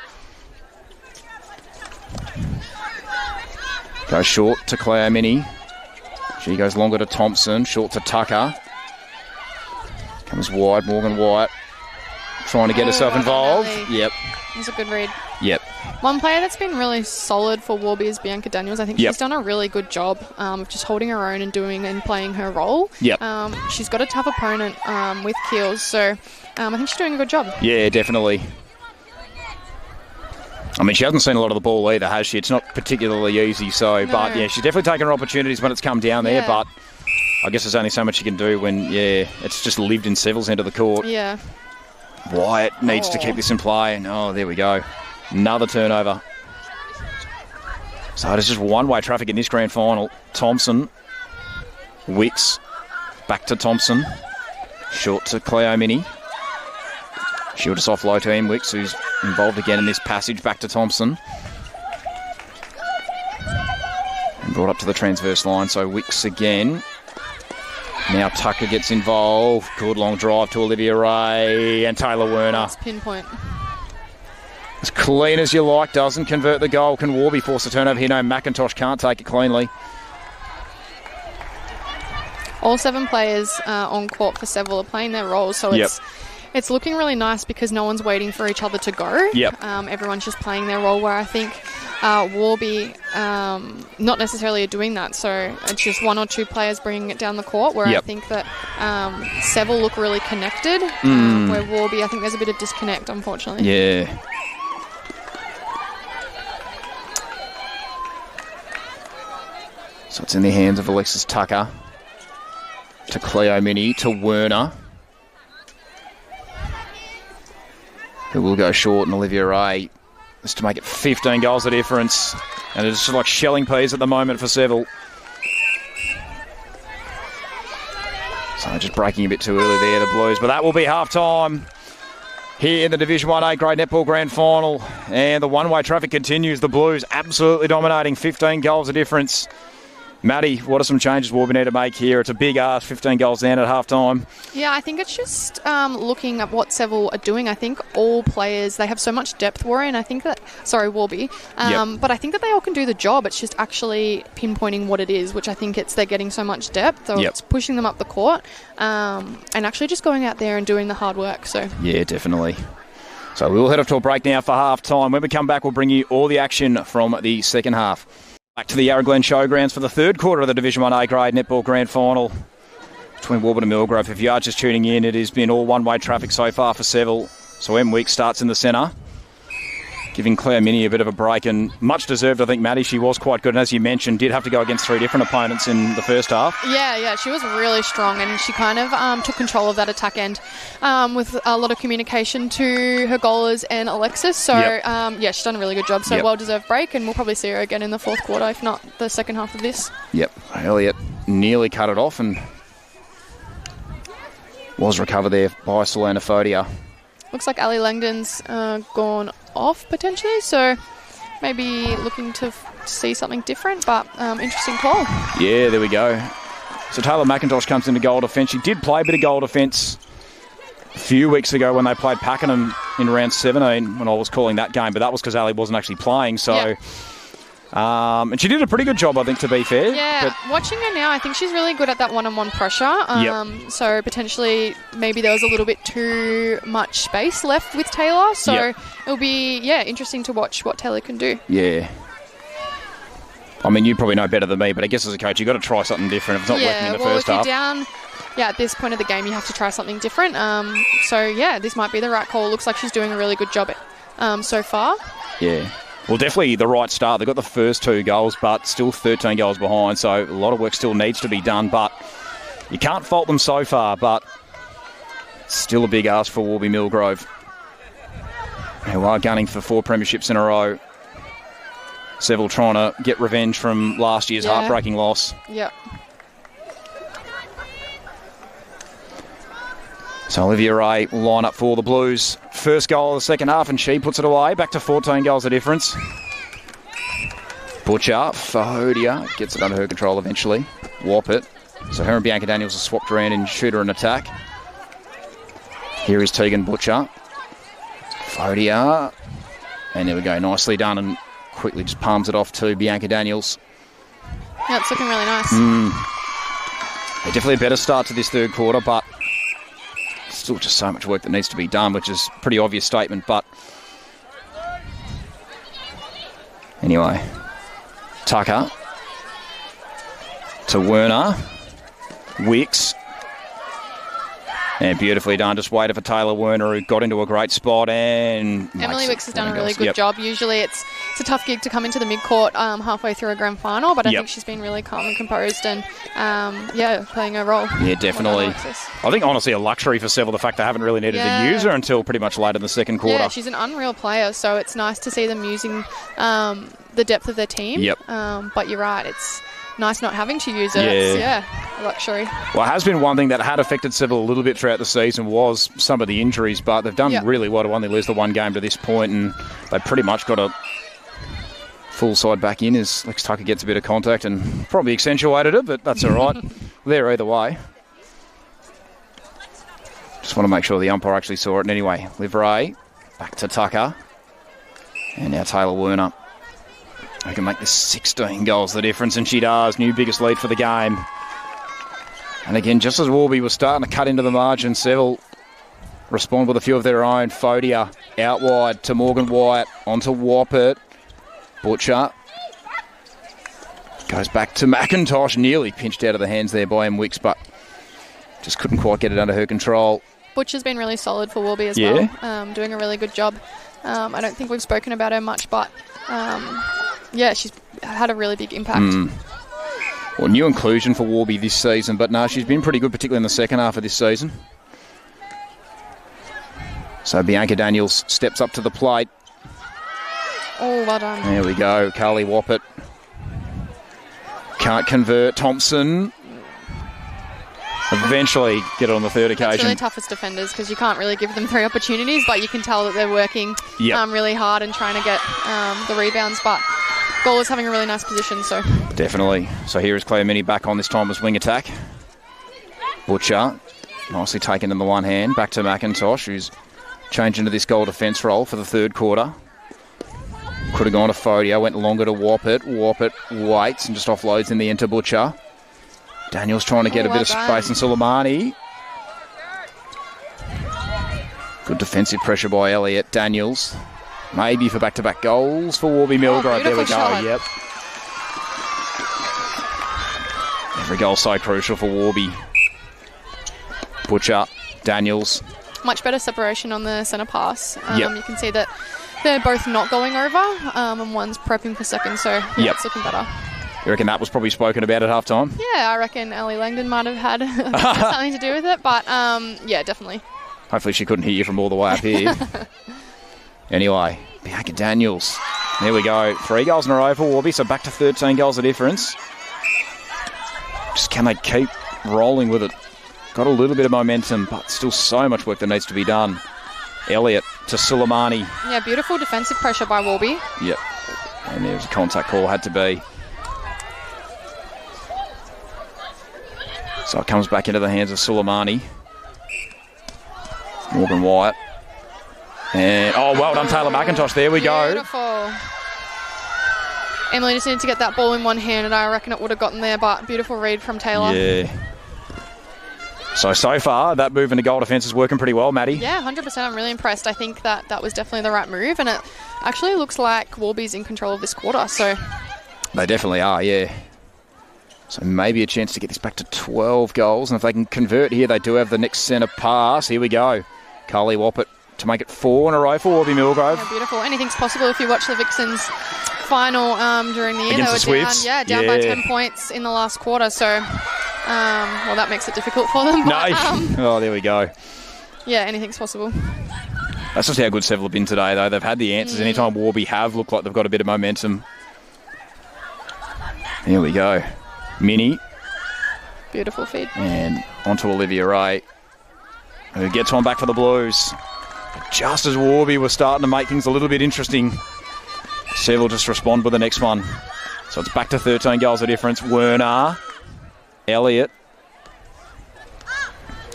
Goes short to Cleo Mini. She goes longer to Thompson. Short to Tucker. Comes wide, Morgan White. trying to get herself involved. Yep. That's a good read. Yep. One player that's been really solid for Warby is Bianca Daniels. I think she's done a really good job of just holding her own and playing her role. Yep. She's got a tough opponent with Keels, so I think she's doing a good job. Yeah, definitely. I mean, she hasn't seen a lot of the ball either, has she? It's not particularly easy, so... No. But, yeah, she's definitely taken her opportunities when it's come down there, but I guess there's only so much you can do when, it's just lived in Seville's end of the court. Yeah. Wyatt needs to keep this in play. And, there we go. Another turnover. So there's just one-way traffic in this grand final. Thompson. Wicks. Back to Thompson. Short to Cleo Mini. She'll just offload to him. Wicks, who's involved again in this passage. Back to Thompson. And brought up to the transverse line. So Wicks again. Now Tucker gets involved. Good long drive to Olivia Ray and Taylor Werner. Nice pinpoint. As clean as you like, doesn't convert the goal. Can Warby force a turnover here? No, McIntosh can't take it cleanly. All 7 players on court for Seville are playing their roles, so it's looking really nice because no one's waiting for each other to go. Yep. Everyone's just playing their role, where I think Warby not necessarily are doing that. So it's just 1 or 2 players bringing it down the court, where I think that Seville look really connected, where Warby, I think there's a bit of disconnect, unfortunately. Yeah. So it's in the hands of Alexis Tucker. To Cleo Mini, to Werner. Who will go short, and Olivia Ray is to make it 15 goals of difference. And it's just like shelling peas at the moment for Seville. So just breaking a bit too early there, the Blues. But that will be half-time here in the Division 1A Grade Netball Grand Final. And the one-way traffic continues. The Blues absolutely dominating, 15 goals of difference. Maddie, what are some changes Warby need to make here? It's a big ask, 15 goals down at half-time. Yeah, I think it's just looking at what Seville are doing. I think all players, they have so much depth, Warren. I think that, Warby. But I think that they all can do the job. It's just actually pinpointing what it is, which I think they're getting so much depth. So it's pushing them up the court and actually just going out there and doing the hard work. So yeah, definitely. So we'll head off to a break now for half-time. When we come back, we'll bring you all the action from the second half. Back to the Yarra Glen Showgrounds for the third quarter of the Division 1A Grade Netball Grand Final between Warburton and Millgrove. If you are just tuning in, it has been all one-way traffic so far for Seville. So M Week starts in the centre, giving Claire Mini a bit of a break, and much deserved, I think, Maddie. She was quite good, and as you mentioned, did have to go against 3 different opponents in the first half. Yeah, she was really strong, and she kind of took control of that attack end with a lot of communication to her goalers and Alexis. So, she's done a really good job. So, well-deserved break, and we'll probably see her again in the fourth quarter, if not the second half of this. Yep, Elliott nearly cut it off and was recovered there by Solana Fodia. Looks like Ali Langdon's gone off potentially, so maybe looking to see something different, but interesting call. Yeah, there we go. So Taylor McIntosh comes into goal defence. She did play a bit of goal defence a few weeks ago when they played Pakenham in round 17 when I was calling that game, but that was because Ali wasn't actually playing, so... and she did a pretty good job, I think, to be fair. Yeah, but watching her now, I think she's really good at that one-on-one pressure. So potentially maybe there was a little bit too much space left with Taylor. So it'll be, interesting to watch what Taylor can do. Yeah. I mean, you probably know better than me, but I guess as a coach, you've got to try something different if it's not working in the first half. If you're down... at this point of the game, you have to try something different. This might be the right call. Looks like she's doing a really good job so far. Yeah. Well, definitely the right start. They got the first 2 goals, but still 13 goals behind, so a lot of work still needs to be done, but you can't fault them so far, but still a big ask for Warby Millgrove, who are gunning for 4 premierships in a row. Seville trying to get revenge from last year's heartbreaking loss. Yep. So Olivia Ray will line up for the Blues. First goal of the second half, and she puts it away. Back to 14 goals of difference. Butcher, Fahodia gets it under her control eventually. Wappet. So her and Bianca Daniels are swapped around in shooter and attack. Here is Tegan Butcher. Fahodia. And there we go. Nicely done, and quickly just palms it off to Bianca Daniels. Yeah, it's looking really nice. Definitely a better start to this third quarter, but still just so much work that needs to be done, which is a pretty obvious statement, but anyway, Tucker to Werner, Wicks, and beautifully done. Just waited for Taylor Werner, who got into a great spot, and Emily Wicks has done a really good job. Usually it's a tough gig to come into the mid-court halfway through a grand final, but I think she's been really calm and composed and, playing her role. Yeah, definitely. I think, honestly, a luxury for Seville, the fact they haven't really needed to use her until pretty much late in the second quarter. Yeah, she's an unreal player, so it's nice to see them using the depth of their team. Yep. But you're right, it's nice not having to use it. It's, a luxury. Well, it has been one thing that had affected Seville a little bit throughout the season was some of the injuries, but they've done really well to only lose the one game to this point, and they pretty much got a full side back in as Lex Tucker gets a bit of contact and probably accentuated it, but that's all right. There either way. Just want to make sure the umpire actually saw it. And anyway, Livray back to Tucker. And now Taylor Werner. Who can make this 16 goals the difference, and she does. New biggest lead for the game. And again, just as Warby was starting to cut into the margin, Seville respond with a few of their own. Fodia out wide to Morgan Wyatt, onto Wappert. Butcher goes back to McIntosh, nearly pinched out of the hands there by Wicks, but just couldn't quite get it under her control. Butcher's been really solid for Warby as well, doing a really good job. I don't think we've spoken about her much, but she's had a really big impact. Well, new inclusion for Warby this season, but no, she's been pretty good, particularly in the second half of this season. So Bianca Daniels steps up to the plate. Oh, well done. There we go. Carly Wappert can't convert. Thompson eventually get it on the third occasion. It's really tough as defenders because you can't really give them 3 opportunities, but you can tell that they're working really hard and trying to get the rebounds. But goal is having a really nice position. So definitely. So here is Claire Minnie back on, this time as wing attack. Butcher nicely taken in the one hand. Back to McIntosh, who's changed into this goal defence role for the third quarter. Could have gone to Fodia, went longer to Wappert. Wappert waits and just offloads in the end to Butcher. Daniels trying to get a bit of space, and Soleimani. Good defensive pressure by Elliott. Daniels, maybe for back-to-back goals for Warby Millgrove. There we go, yep. Every goal so crucial for Warby. Butcher, Daniels. Much better separation on the centre pass. You can see that they're both not going over, and one's prepping for second, so it's looking better. You reckon that was probably spoken about at half-time? Yeah, I reckon Ellie Langdon might have had something to do with it, but definitely. Hopefully she couldn't hear you from all the way up here. Anyway, Bianca Daniels. There we go. 3 goals in a row for Warby, so back to 13 goals of difference. Just can they keep rolling with it? Got a little bit of momentum, but still so much work that needs to be done. Elliott to Soleimani. Yeah, beautiful defensive pressure by Warby. Yep. And there's a contact call, had to be. So it comes back into the hands of Soleimani. Morgan Wyatt. And, well done, Taylor McIntosh. There we go. Beautiful. Emily just needed to get that ball in one hand, and I reckon it would have gotten there, but beautiful read from Taylor. Yeah. So far, that move in the goal defence is working pretty well, Maddie. Yeah, 100%. I'm really impressed. I think that was definitely the right move, and it actually looks like Warby's in control of this quarter. So they definitely are, yeah. So maybe a chance to get this back to 12 goals, and if they can convert here, they do have the next centre pass. Here we go. Carly Wappert to make it 4 in a row for Warby Millgrove. Yeah, beautiful. Anything's possible if you watch the Vixens final during the year. Against they were the Swifts. down by 10 points in the last quarter, so that makes it difficult for them. But, there we go. Yeah, anything's possible. That's just how good Seville have been today, though. They've had the answers. Anytime Warby have looked like they've got a bit of momentum. Here we go. Minnie. Beautiful feed. And onto Olivia Ray, who gets one back for the Blues. Just as Warby was starting to make things a little bit interesting, Seville just respond with the next one. So it's back to 13 goals of difference. Werner, Elliott,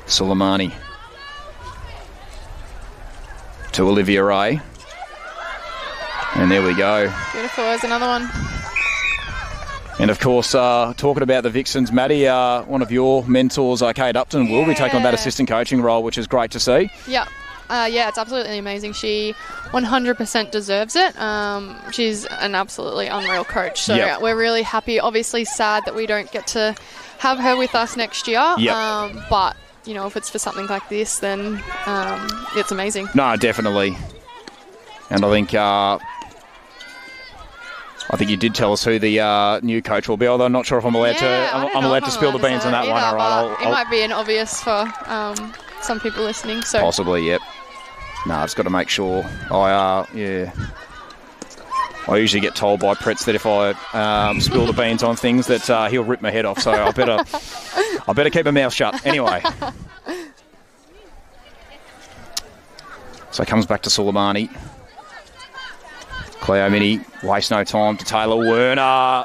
Soleimani to Olivia Ray. And there we go. Beautiful. There's another one. And, of course, talking about the Vixens, Maddie, one of your mentors, Kate Upton, will be taking on that assistant coaching role, which is great to see. Yeah. Yeah, it's absolutely amazing. She 100% deserves it. She's an absolutely unreal coach. So we're really happy. Obviously sad that we don't get to have her with us next year. But, you know, if it's for something like this, then it's amazing. No, definitely. And I think you did tell us who the new coach will be, although I'm not sure if I'm allowed I'm allowed to spill the beans on that one. All right, it might be an obvious for some people listening. So possibly, yep. No, I've just got to make sure. I usually get told by Pretz that if I spill the beans on things that he'll rip my head off. So I better keep my mouth shut. Anyway. So it comes back to Suleimani. Cleo Mini wastes no time to Taylor Werner.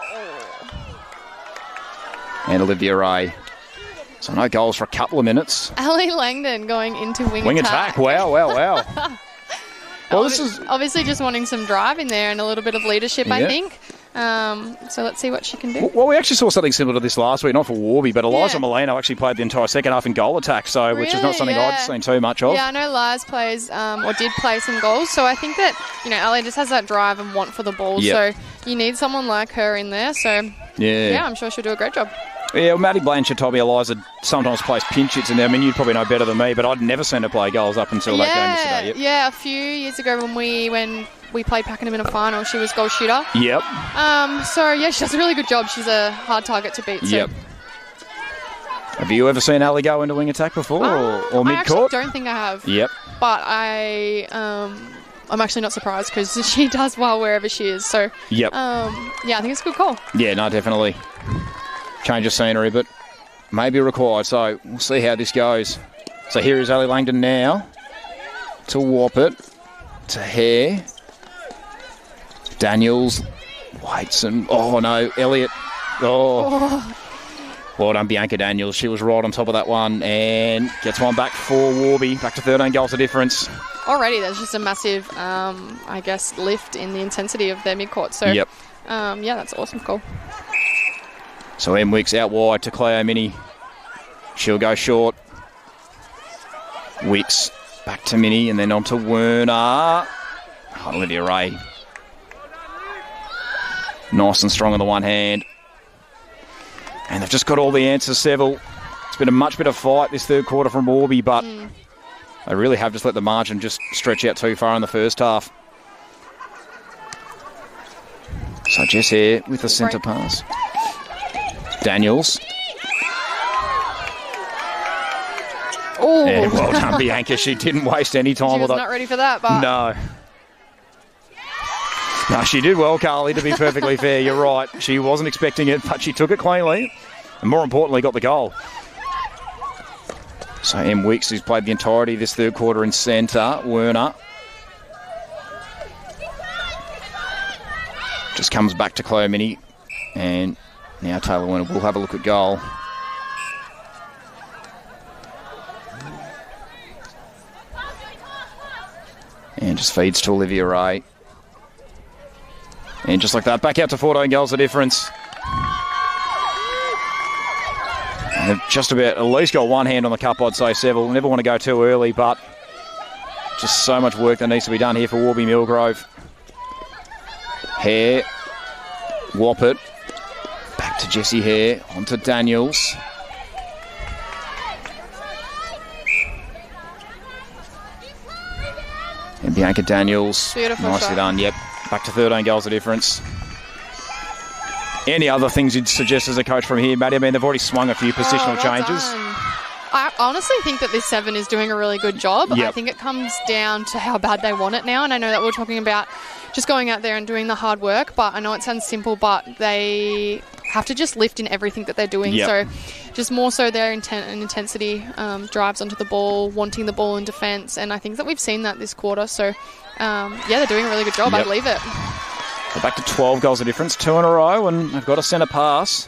And Olivia Ray. So no goals for a couple of minutes. Ali Langdon going into wing attack. Wow. Well, this is obviously just wanting some drive in there and a little bit of leadership, I think. So let's see what she can do. Well, we actually saw something similar to this last week, not for Warby, but Eliza Molino actually played the entire second half in goal attack, which is not something I'd seen too much of. Yeah, I know Lars plays or did play some goals, so I think that, you know, Ali just has that drive and want for the ball, so you need someone like her in there, so I'm sure she'll do a great job. Yeah, well, Maddie Blanchard told me Eliza sometimes plays pinch hits in there. I mean, you'd probably know better than me, but I'd never seen her play goals up until that game yesterday. Yeah, a few years ago when we played Pakenham in a final, she was goal shooter. Yep. So, yeah, she does a really good job. She's a hard target to beat. So. Yep. Have you ever seen Ali go into wing attack before or mid-court? I actually don't think I have. Yep. But I'm actually not surprised because she does well wherever she is. So, yep. I think it's a good call. Yeah, no, definitely. Change of scenery, but maybe required. So we'll see how this goes. So here is Ali Langdon now to Warpert, to Hare. Daniels waits and Elliott. Well done, Bianca Daniels. She was right on top of that one and gets one back for Warby. Back to 13 goals of difference. Already there's just a massive, lift in the intensity of their midcourt. So, that's awesome. Cool. So M. Wicks out wide to Cleo Mini. She'll go short. Wicks back to Mini and then on to Werner. Olivia Ray. Nice and strong on the one hand. And they've just got all the answers, Seville. It's been a much better fight this third quarter from Warby, but they really have just let the margin just stretch out too far in the first half. So Jess here with the centre pass. Daniels. Yeah, well done, Bianca. She didn't waste any time. She was not ready for that, but... No, she did well, Carly, to be perfectly fair. You're right. She wasn't expecting it, but she took it cleanly. And more importantly, got the goal. So M. Weeks, who's played the entirety of this third quarter in centre. Werner. Just comes back to Cleo Mini. And now Taylor Werner will have a look at goal. And just feeds to Olivia Ray. And just like that, back out to 14 goals of difference. And they've just about at least got one hand on the cup, I'd say, Seville. Never want to go too early, but just so much work that needs to be done here for Warby Millgrove. Hare. Warpert. Back to Jessie Hare. On to Daniels. And Bianca Daniels. Beautiful nicely shot. Done, yep. Back to 13 goals of difference. Any other things you'd suggest as a coach from here, Maddie? I mean, they've already swung a few positional changes. I honestly think that this 7 is doing a really good job. Yep. I think it comes down to how bad they want it now. And I know that we're talking about just going out there and doing the hard work, but I know it sounds simple, but they have to just lift in everything that they're doing. Yep. So just more so their intent and intensity drives onto the ball, wanting the ball in defence. And I think that we've seen that this quarter. So, they're doing a really good job. Yep. I believe it. So back to 12 goals of difference, 2 in a row, and they've got a centre pass.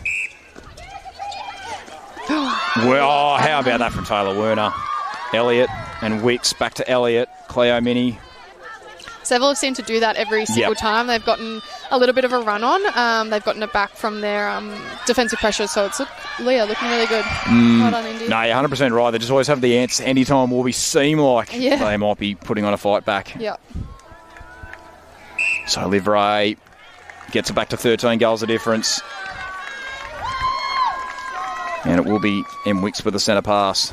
Well, how about that from Taylor Werner? Elliott and Wicks back to Elliott. Cleo Mini. Seville have seemed to do that every single time. They've gotten a little bit of a run on. They've gotten it back from their defensive pressure, so it's Leah looking really good. Well done, Indy. No, you're 100% right. They just always have the answer. Anytime Warby seem like they might be putting on a fight back. Yep. So Liv Ray gets it back to 13 goals of difference. And it will be M. Wicks with the centre pass.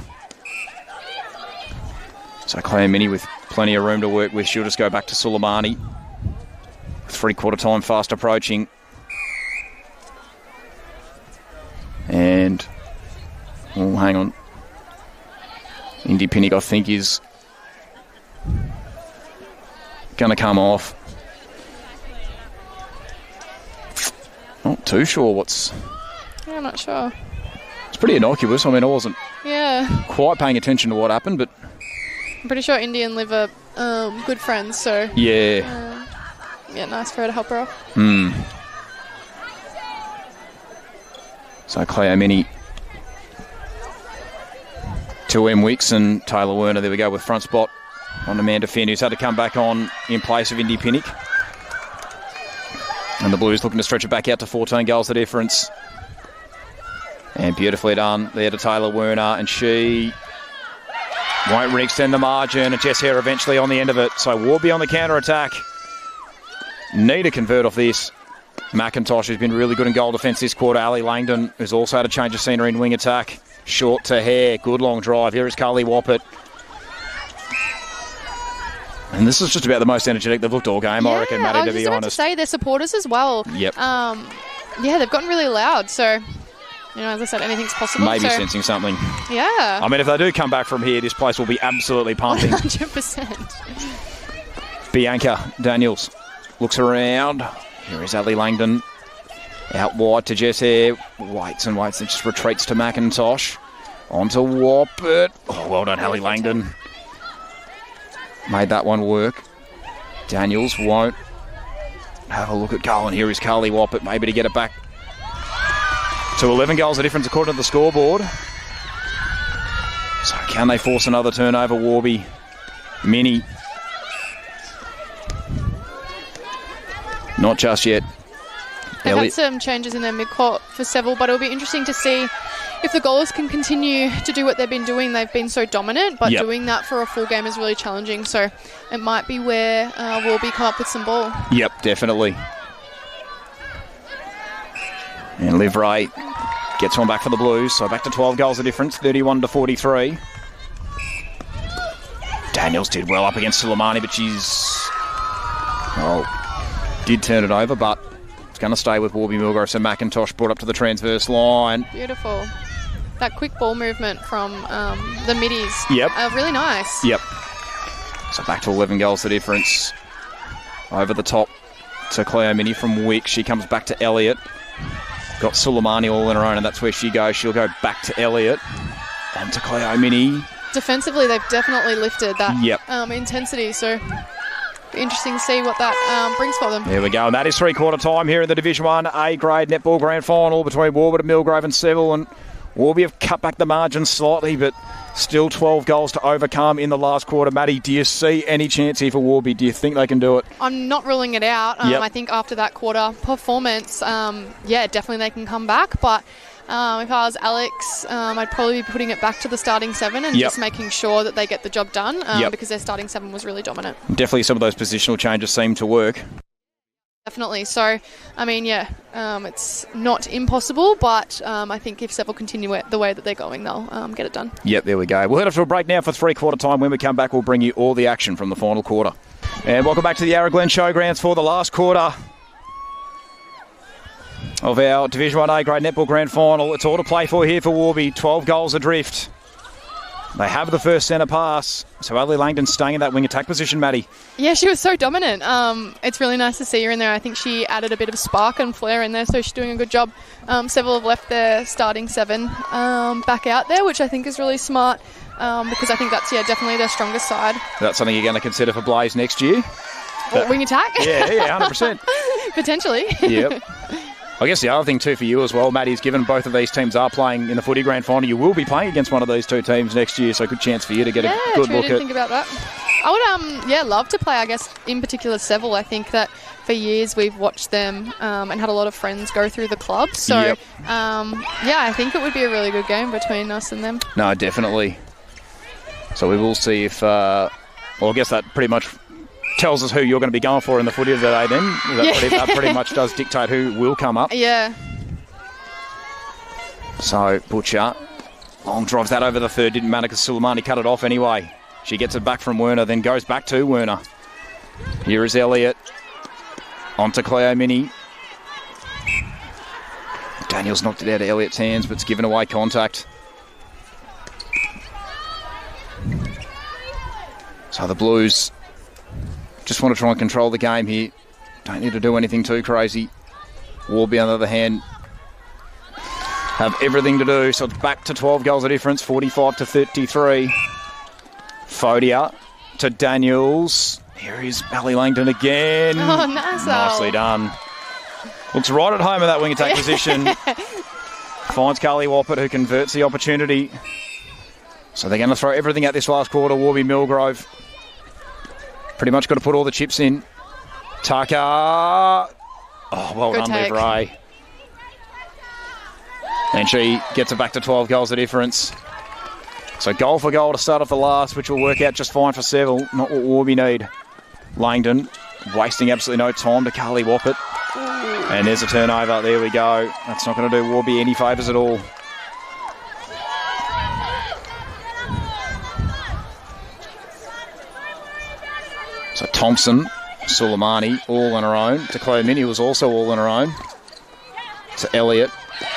So Claire Mini with plenty of room to work with. She'll just go back to Suleimani. 3/4 time fast approaching. And, oh, hang on. Indy Pinnock, I think, is going to come off. Not too sure what's... Yeah, I'm not sure. It's pretty innocuous. I mean, I wasn't quite paying attention to what happened, but... I'm pretty sure Indy and Liv are good friends, so... Yeah. Nice for her to help her off. So Cleo Mini to M. Wicks and Taylor Werner. There we go with front spot on Amanda Finn, who's had to come back on in place of Indy Pinnock. And the Blues looking to stretch it back out to 14 goals the difference. And beautifully done there to Taylor Werner, and she won't re-extend the margin, and Jess Hare eventually on the end of it. So Warby on the counter-attack. Need to convert off this. McIntosh, who's been really good in goal defence this quarter. Ali Langdon, who's also had a change of scenery in wing attack. Short to Hare, good long drive. Here is Carly Woppett. And this is just about the most energetic they've looked all game, I reckon, Maddie, to be honest. I was just about to say, their supporters as well. Yep. They've gotten really loud, so... as I said, anything's possible. Maybe sensing something. Yeah. I mean, if they do come back from here, this place will be absolutely pumping. 100%. Bianca Daniels looks around. Here is Ali Langdon. Out wide to Jess Hare. Waits and waits and just retreats to McIntosh. On to Woppett. Oh, well done, Ali Langdon. Made that one work. Daniels won't have a look at goal. And here is Carly Woppett, maybe to get it back to 11 goals the difference according to the scoreboard. So can they force another turnover, Warby? Mini. Not just yet. They've had some changes in their mid-court for Seville, but it'll be interesting to see if the goalers can continue to do what they've been doing. They've been so dominant, but doing that for a full game is really challenging. So it might be where Warby come up with some ball. Yep, definitely. And Liv Ray gets one back for the Blues, so back to 12 goals the difference, 31-43. Daniels did well up against Suleimani, but did turn it over, but it's going to stay with Warby Millgrove. So McIntosh brought up to the transverse line. Beautiful. That quick ball movement from the middies. Yep. Really nice. Yep. So back to 11 goals the difference. Over the top to Cleo Mini from Wick. She comes back to Elliott. Got Suleimani all on her own, and that's where she goes. She'll go back to Elliott. On to Cleo Mini. Defensively, they've definitely lifted that intensity, so be interesting to see what that brings for them. There we go, and that is three-quarter time here in the Division 1 A-grade netball grand final between Warburton, Millgrove and Seville, and Warby have cut back the margin slightly, but still 12 goals to overcome in the last quarter. Maddie, do you see any chance here for Warby? Do you think they can do it? I'm not ruling it out. I think after that quarter performance, definitely they can come back, but if I was Alex, I'd probably be putting it back to the starting seven and just making sure that they get the job done because their starting seven was really dominant. Definitely some of those positional changes seem to work. Definitely. So, I mean, it's not impossible, but I think if Seville continue it the way that they're going, they'll get it done. Yep, there we go. We'll head off to a break now for three-quarter time. When we come back, we'll bring you all the action from the final quarter. And welcome back to the Yarra Glen Showgrounds for the last quarter of our Division 1 A-grade netball grand final. It's all to play for here for Warby. 12 goals adrift. They have the first centre pass. So Ali Langdon staying in that wing attack position, Maddie. Yeah, she was so dominant. It's really nice to see her in there. I think she added a bit of spark and flair in there, so she's doing a good job. Several have left their starting seven back out there, which I think is really smart because I think that's, definitely their strongest side. That's something you're going to consider for Blaze next year? Wing attack? Yeah, 100%. Potentially. Yep. I guess the other thing too for you as well, Maddie, is given both of these teams are playing in the footy grand final, you will be playing against one of these two teams next year, so good chance for you to get a good look at. Didn't think about that. I would, love to play, I guess, in particular Seville. I think that for years we've watched them and had a lot of friends go through the club. So, I think it would be a really good game between us and them. No, definitely. So we will see if, I guess that pretty much tells us who you're going to be going for in the footy today then. That pretty much does dictate who will come up. Yeah. So, Butcher, long drives that over the third. Didn't matter because Suleimani cut it off anyway. She gets it back from Werner, then goes back to Werner. Here is Elliott. On to Cleo Mini. Daniels knocked it out of Elliott's hands, but it's given away contact. So the Blues just want to try and control the game here. Don't need to do anything too crazy. Warby, on the other hand, have everything to do. So it's back to 12 goals of difference, 45 to 33. Fodia to Daniels. Here is Bally Langdon again. Oh, nice. Nicely done. Looks right at home in that wing attack position. Finds Carly Woppert, who converts the opportunity. So they're going to throw everything at this last quarter. Warby Millgrove. Pretty much got to put all the chips in. Tucker. Oh, well Good done, take. Liv Ray. And she gets it back to 12 goals of difference. So goal for goal to start off the last, which will work out just fine for Seville. Not what Warby need. Langdon wasting absolutely no time to Carly Woppert. And there's a turnover. There we go. That's not going to do Warby any favours at all. So Thompson, Suleimani, all on her own. To Chloe Mini, was also all on her own. To Elliott.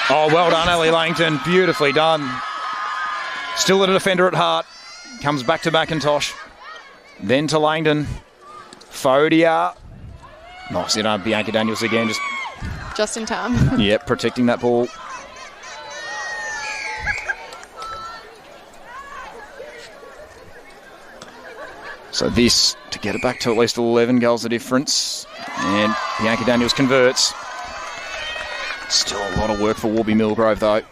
Oh, well done, Ellie Langton. Beautifully done. Still a defender at heart. Comes back to McIntosh. Then to Langdon. Fodia. Nicely done, Bianca Daniels again. Just in time. Yep, protecting that ball. So this, to get it back to at least 11 goals of difference. And Bianca Daniels converts. Still a lot of work for Warby Millgrove, though.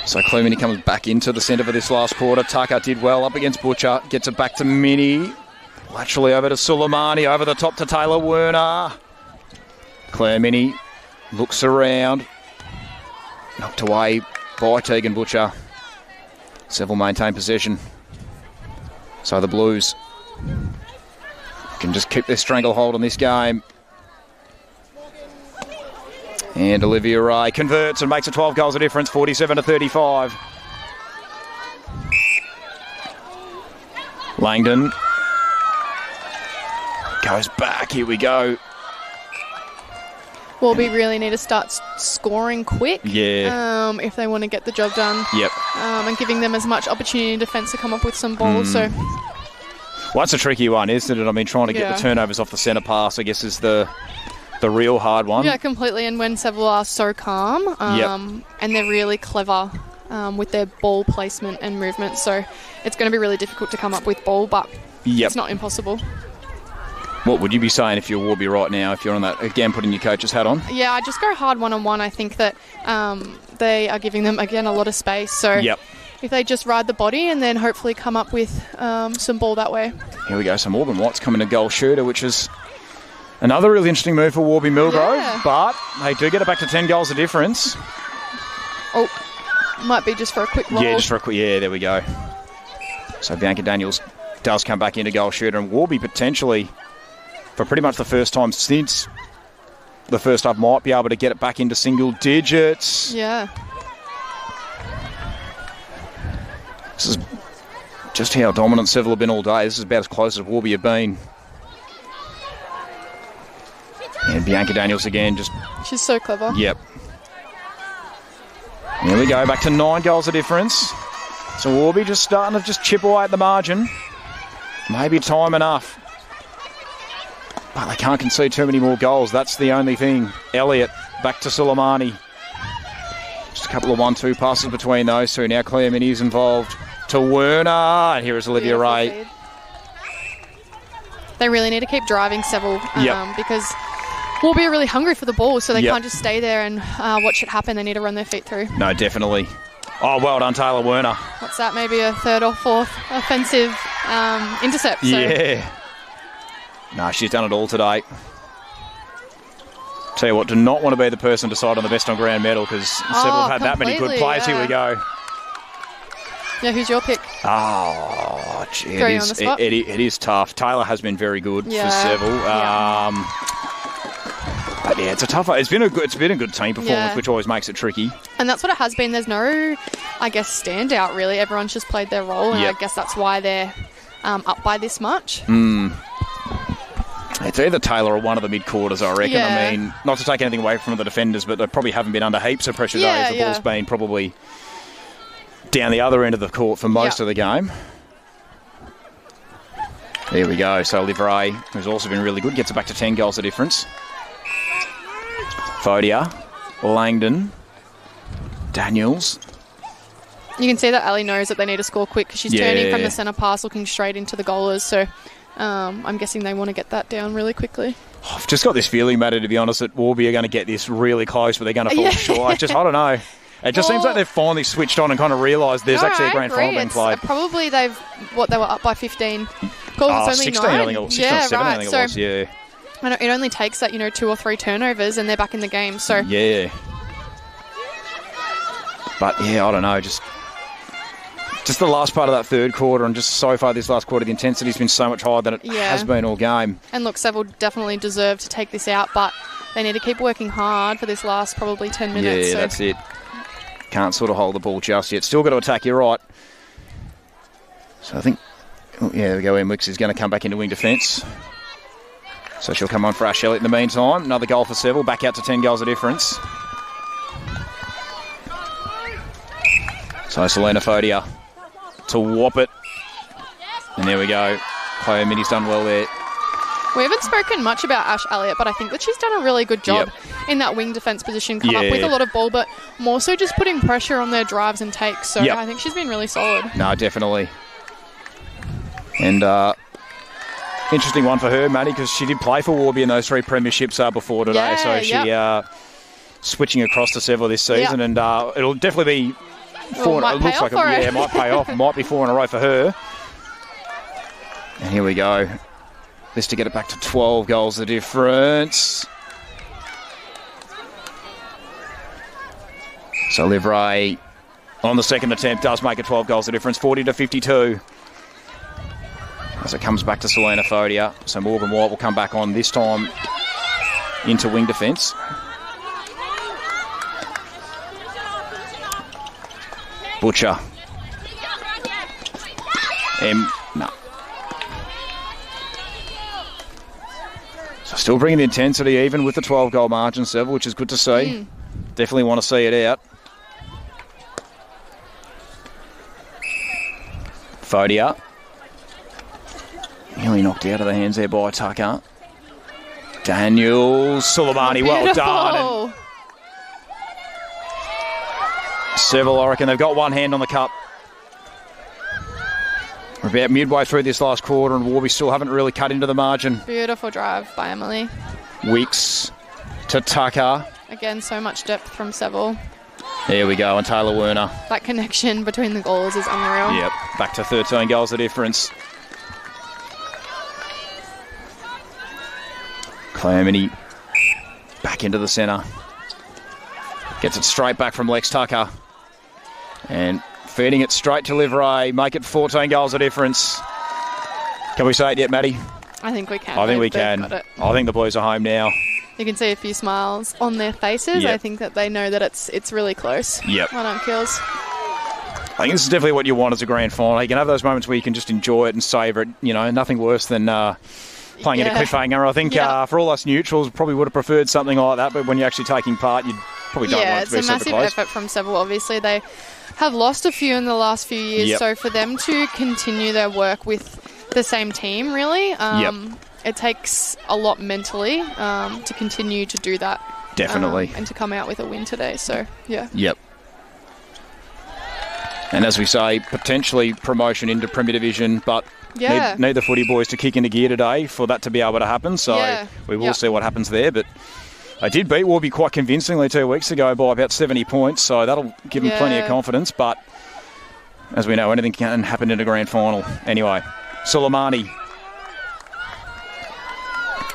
So Clemini comes back into the centre for this last quarter. Tucker did well up against Butcher. Gets it back to Mini. Laterally over to Suleimani. Over the top to Taylor Werner. Claire Mini looks around. Knocked away by Tegan Butcher. Seville maintain possession. So the Blues can just keep their stranglehold on this game. And Olivia Ray converts and makes it 12 goals of difference, 47 to 35. Langdon goes back. Here we go. Well, we really need to start scoring quick. Yeah. If they want to get the job done. Yep. And giving them as much opportunity in defence to come up with some balls. So. Well, that's a tricky one, isn't it? I mean, trying to get the turnovers off the centre pass, I guess, is the real hard one. Yeah, completely. And when Seville are so calm, and they're really clever with their ball placement and movement, so it's going to be really difficult to come up with ball, but it's not impossible. What would you be saying if you're Warby right now, if you're on that, again, putting your coach's hat on? Yeah, I just go hard one-on-one. I think that they are giving them, again, a lot of space. So if they just ride the body and then hopefully come up with some ball that way. Here we go. So Morgan White's coming to goal shooter, which is another really interesting move for Warby Millgrove, but they do get it back to 10 goals of difference. Oh, might be just for a quick roll. Yeah, just for a quick, there we go. So Bianca Daniels does come back into goal shooter, and Warby potentially, for pretty much the first time since the first half, might be able to get it back into single digits. Yeah. This is just how dominant Seville have been all day. This is about as close as Warby have been. And Bianca Daniels again, she's so clever. Yep. Here we go, back to 9 goals of difference. So Warby just starting to just chip away at the margin. Maybe time enough. But they can't concede too many more goals. That's the only thing. Elliott back to Suleimani. Just a couple of 1-2 passes between those two. Now Claire Mini is involved. To Werner. And here is Olivia Ray. Feed. They really need to keep driving Seville because Warby are really hungry for the ball, so they can't just stay there and watch it happen. They need to run their feet through. No, definitely. Oh, well done, Taylor Werner. What's that? Maybe a third or fourth offensive intercept. So. Yeah. No, she's done it all today. Tell you what, do not want to be the person to decide on the best on ground medal because Seville have had that many good players. Yeah. Here we go. Yeah, who's your pick? Oh, gee, Throw you on the spot. it is tough. Taylor has been very good for Seville. But yeah, it's a tough one. It's been a good team performance, which always makes it tricky. And that's what it has been. There's no, I guess, standout really. Everyone's just played their role, and I guess that's why they're up by this much. It's either Taylor or one of the mid-quarters, I reckon. Yeah. I mean, not to take anything away from the defenders, but they probably haven't been under heaps of pressure days. The ball's been probably down the other end of the court for most of the game. There we go. So Livray, who's also been really good, gets it back to 10 goals the difference. Fodia, Langdon, Daniels. You can see that Ali knows that they need to score quick because she's turning from the centre pass, looking straight into the goalers. So I'm guessing they want to get that down really quickly. I've just got this feeling, Matty, to be honest, that Warby are going to get this really close, but they're going to fall short. I don't know. It just seems like they've finally switched on and kind of realised there's actually a grand final being played. Probably they were up by 15 goals. It's only 16, 9. I think it was. 16 or 7, I think it was, yeah. It only takes that, 2 or 3 turnovers and they're back in the game. So yeah. But yeah, I don't know, just the last part of that third quarter and just so far this last quarter, the intensity's been so much higher than it has been all game. And look, Seville definitely deserve to take this out, but they need to keep working hard for this last probably 10 minutes. Yeah, that's it. Can't sort of hold the ball just yet. Still got to attack, you're right. So I think, there we go, Em Wicks is going to come back into wing defence. So she'll come on for Ash Elliott in the meantime. Another goal for Seville, back out to 10 goals a difference. So Selena Fodia to whop it. And there we go. Chloe Minnie's done well there. We haven't spoken much about Ash Elliott, but I think that she's done a really good job in that wing defence position, come up with a lot of ball, but more so just putting pressure on their drives and takes. So I think she's been really solid. No, definitely. And interesting one for her, Maddie, because she did play for Warby in those 3 premierships before today. So she switching across to Seville this season, and it'll definitely be four. It looks like it might pay off. It might be 4 in a row for her. And here we go. This to get it back to 12 goals the difference. So Livray on the second attempt does make it 12 goals the difference, 40-52. As it comes back to Selena Fodia. So Morgan White will come back on, this time into wing defence. Butcher. No. So still bringing the intensity even with the 12-goal margin, Seville, which is good to see. Definitely want to see it out. Fodia. Nearly knocked out of the hands there by Tucker. Daniels. Suleimani, well done. And Seville, I reckon they've got one hand on the cup. We're about midway through this last quarter and Warby still haven't really cut into the margin. Beautiful drive by Emily. Wicks to Tucker. Again, so much depth from Seville. There we go, and Taylor Werner. That connection between the goals is unreal. Yep, back to 13 goals the difference. Clamini back into the centre. Gets it straight back from Lex Tucker. And feeding it straight to Livray. Make it 14 goals a difference. Can we say it yet, Maddie? I think we can. I think we can. I think the Blues are home now. You can see a few smiles on their faces. I think that they know that it's really close. Yep. Well done, Kills. I think this is definitely what you want as a grand final. You can have those moments where you can just enjoy it and savour it. Nothing worse than playing at a cliffhanger. I think for all us neutrals, probably would have preferred something like that. But when you're actually taking part, you probably don't want it to be super close. Yeah, it's a massive effort from Seville. Obviously, they have lost a few in the last few years. So for them to continue their work with the same team, really, it takes a lot mentally to continue to do that. Definitely. And to come out with a win today. So, yeah. Yep. And as we say, potentially promotion into Premier Division, but need the footy boys to kick into gear today for that to be able to happen. So we will see what happens there. But they did beat Warby quite convincingly 2 weeks ago by about 70 points. So that'll give them plenty of confidence. But as we know, anything can happen in a grand final. Anyway, Suleimani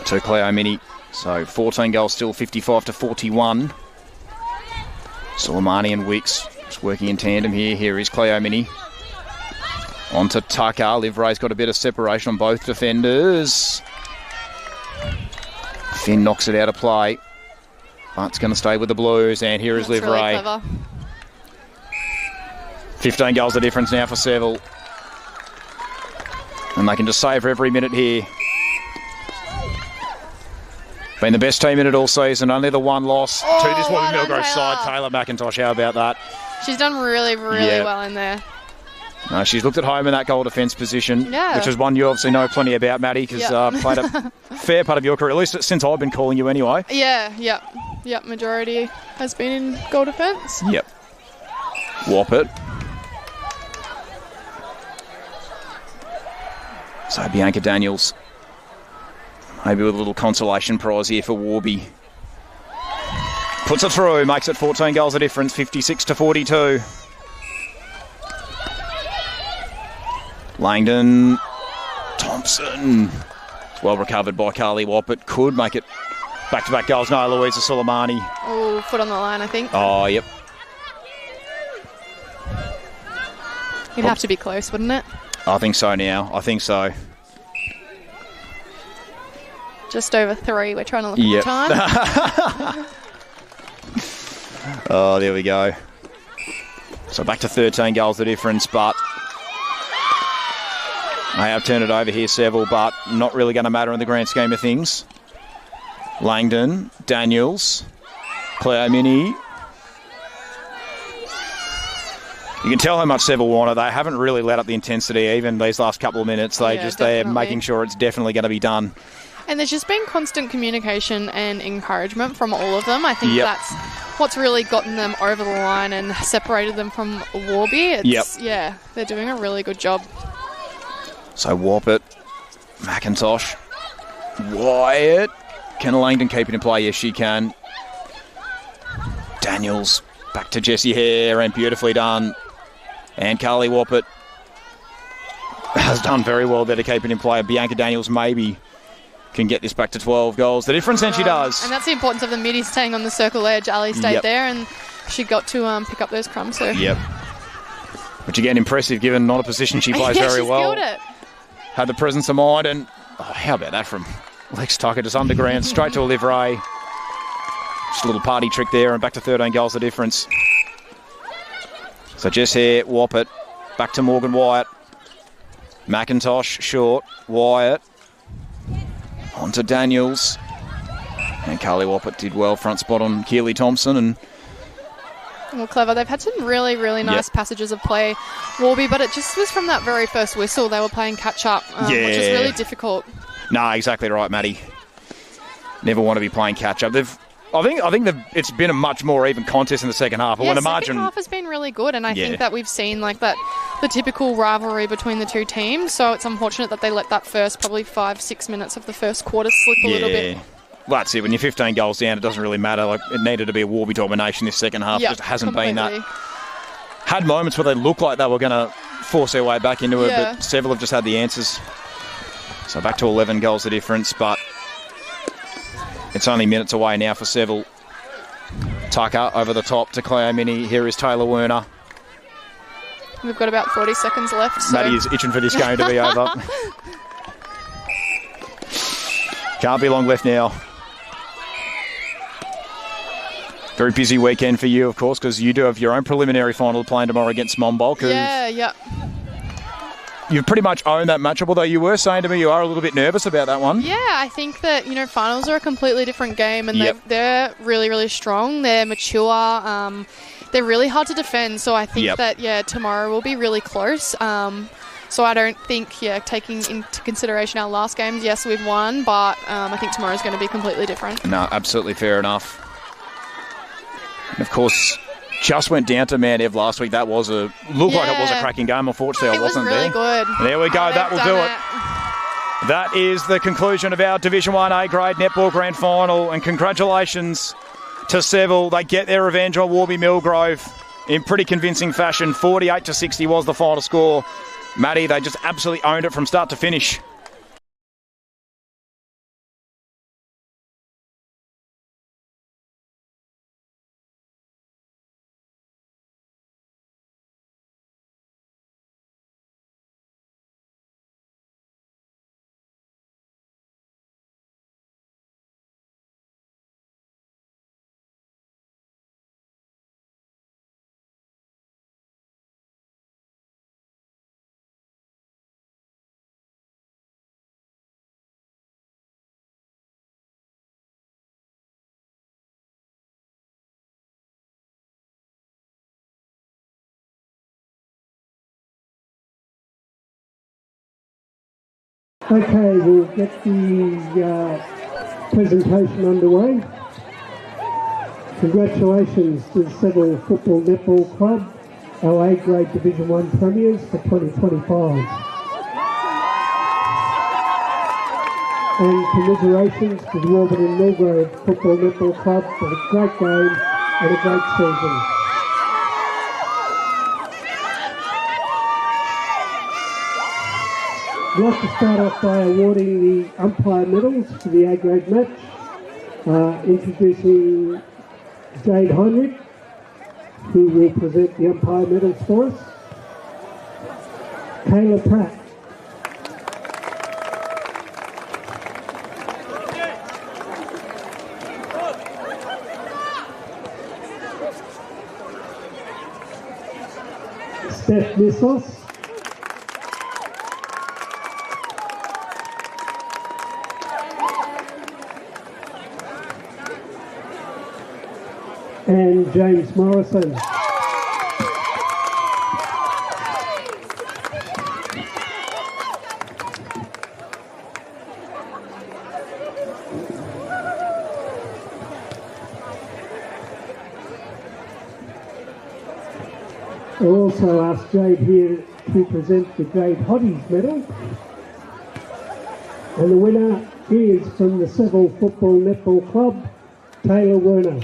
to Cleo Mini. So 14 goals still, 55-41. Suleimani and Wicks just working in tandem here. Here is Cleo Mini. On to Tucker. Livray's got a bit of separation on both defenders. Finn knocks it out of play. But it's going to stay with the Blues. And here is Livray. Really 15 goals the difference now for Seville. And they can just savour every minute here. Been the best team in it all season. Only the one loss to this one Millgrove side. Taylor McIntosh, how about that? She's done really well in there. No, she's looked at home in that goal defence position, which is one you obviously know plenty about, Maddie, because played a fair part of your career, at least since I've been calling you anyway. Yep. Majority has been in goal defence. Yep. Warburton. So Bianca Daniels, maybe with a little consolation prize here for Warby. Puts it through, makes it 14 goals a difference, 56-42. Langdon, Thompson. It's well recovered by Carly Warburton. Could make it back-to-back goals. No, Louisa Suleimani. Oh, foot on the line, I think. Oh, yep. It'd have to be close, wouldn't it? I think so now. I think so. Just over 3. We're trying to look at the time. Oh, there we go. So back to 13 goals the difference, but I have turned it over here, Seville, but not really going to matter in the grand scheme of things. Langdon, Daniels, Cleo Mini. You can tell how much Seville wanted. They haven't really let up the intensity even these last couple of minutes. They're making sure it's definitely going to be done. And there's just been constant communication and encouragement from all of them. I think that's what's really gotten them over the line and separated them from Warby. Yeah, they're doing a really good job. So Warburton, McIntosh, Wyatt. Can Langdon keep it in play? Yes, she can. Daniels, back to Jessie Hare, and beautifully done. And Carly Warburton has done very well there to keep it in play. Bianca Daniels maybe can get this back to 12 goals. The difference, and she does. And that's the importance of the middies staying on the circle edge. Ali stayed there, and she got to pick up those crumbs. So. Yep. Which again, impressive given not a position she plays very well. Killed it. Had the presence of mind, and how about that from Lex Tucker, just underground, straight to a Livray. Just a little party trick there, and back to 13 goals the difference. So Jess Hare, Warburton, back to Morgan Wyatt. McIntosh, short, Wyatt. On to Daniels. And Carly Warburton did well, front spot on Keely Thompson, and well, clever. They've had some really nice passages of play, Warby, but it just was from that very first whistle. They were playing catch-up, which is really difficult. No, exactly right, Maddie. Never want to be playing catch-up. I think it's been a much more even contest in the second half. Yeah, the second half has been really good, and I think that we've seen the typical rivalry between the two teams, so it's unfortunate that they let that first probably 5-6 minutes of the first quarter slip a little bit. Well, that's it. When you're 15 goals down, it doesn't really matter. It needed to be a Warby domination this second half. Just hasn't been that. Had moments where they looked like they were going to force their way back into it, but Seville have just had the answers. So back to 11 goals the difference, but it's only minutes away now for Seville. Tucker over the top to Cleo Mini. Here is Taylor Werner. We've got about 40 seconds left. So. Maddie is itching for this game to be over. Can't be long left now. Very busy weekend for you, of course, because you do have your own preliminary final playing tomorrow against Monbulk. Yeah. You've pretty much owned that matchup, although you were saying to me you are a little bit nervous about that one. Yeah, I think that, finals are a completely different game, and they're really strong. They're mature. They're really hard to defend, so I think that, tomorrow will be really close. So I don't think, taking into consideration our last games, yes, we've won, but I think tomorrow's going to be completely different. No, absolutely fair enough. And of course, just went down to Mount Ev last week. That looked like it was a cracking game. Unfortunately, I wasn't there. It was really good. There we go. That will do it. That is the conclusion of our Division 1A grade netball grand final. And congratulations to Seville. They get their revenge on Warby Millgrove in pretty convincing fashion. 48-60 was the final score. Matty, they just absolutely owned it from start to finish. Okay, we'll get the presentation underway. Congratulations to the Seville Football Netball Club, our A-grade Division 1 premiers for 2025. And commiserations to the Warburton Millgrove Football Netball Club for a great game and a great season. I'd like to start off by awarding the umpire medals for the A-grade match. Introducing Jade Heinrich, who will present the umpire medals for us. Kayla Pratt. Steph Nissos. And James Morrison. I also asked Jade here to present the Jade Hotties medal. And the winner is from the Seville Football Netball Club, Taylor Werner.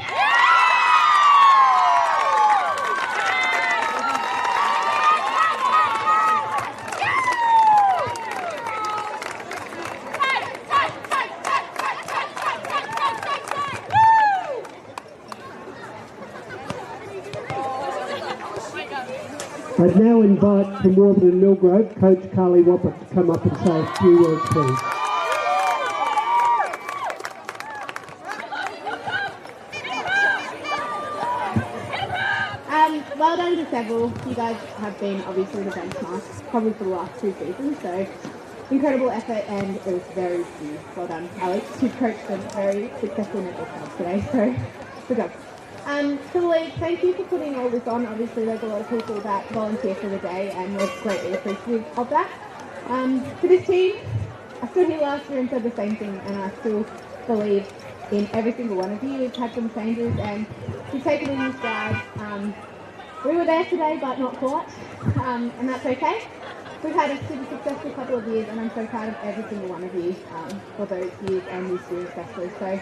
I'd now invite from Warburton Millgrove, Coach Carly Whopper, to come up and say a few words, please. Well done to Seville. You guys have been obviously the benchmark, probably for the last 2 seasons, so incredible effort, and it was very key. Well done, Alex. You've coached a very successful netball club today, so good job. To the league, thank you for putting all this on. Obviously, there's a lot of people that volunteer for the day, and we're greatly appreciative of that. For this team, I stood here last year and said the same thing, and I still believe in every single one of you. We've had some changes, and we've taken a new stride. We were there today, but not quite, and that's okay. We've had a super successful couple of years, and I'm so proud of every single one of you for those years, and this year especially. So,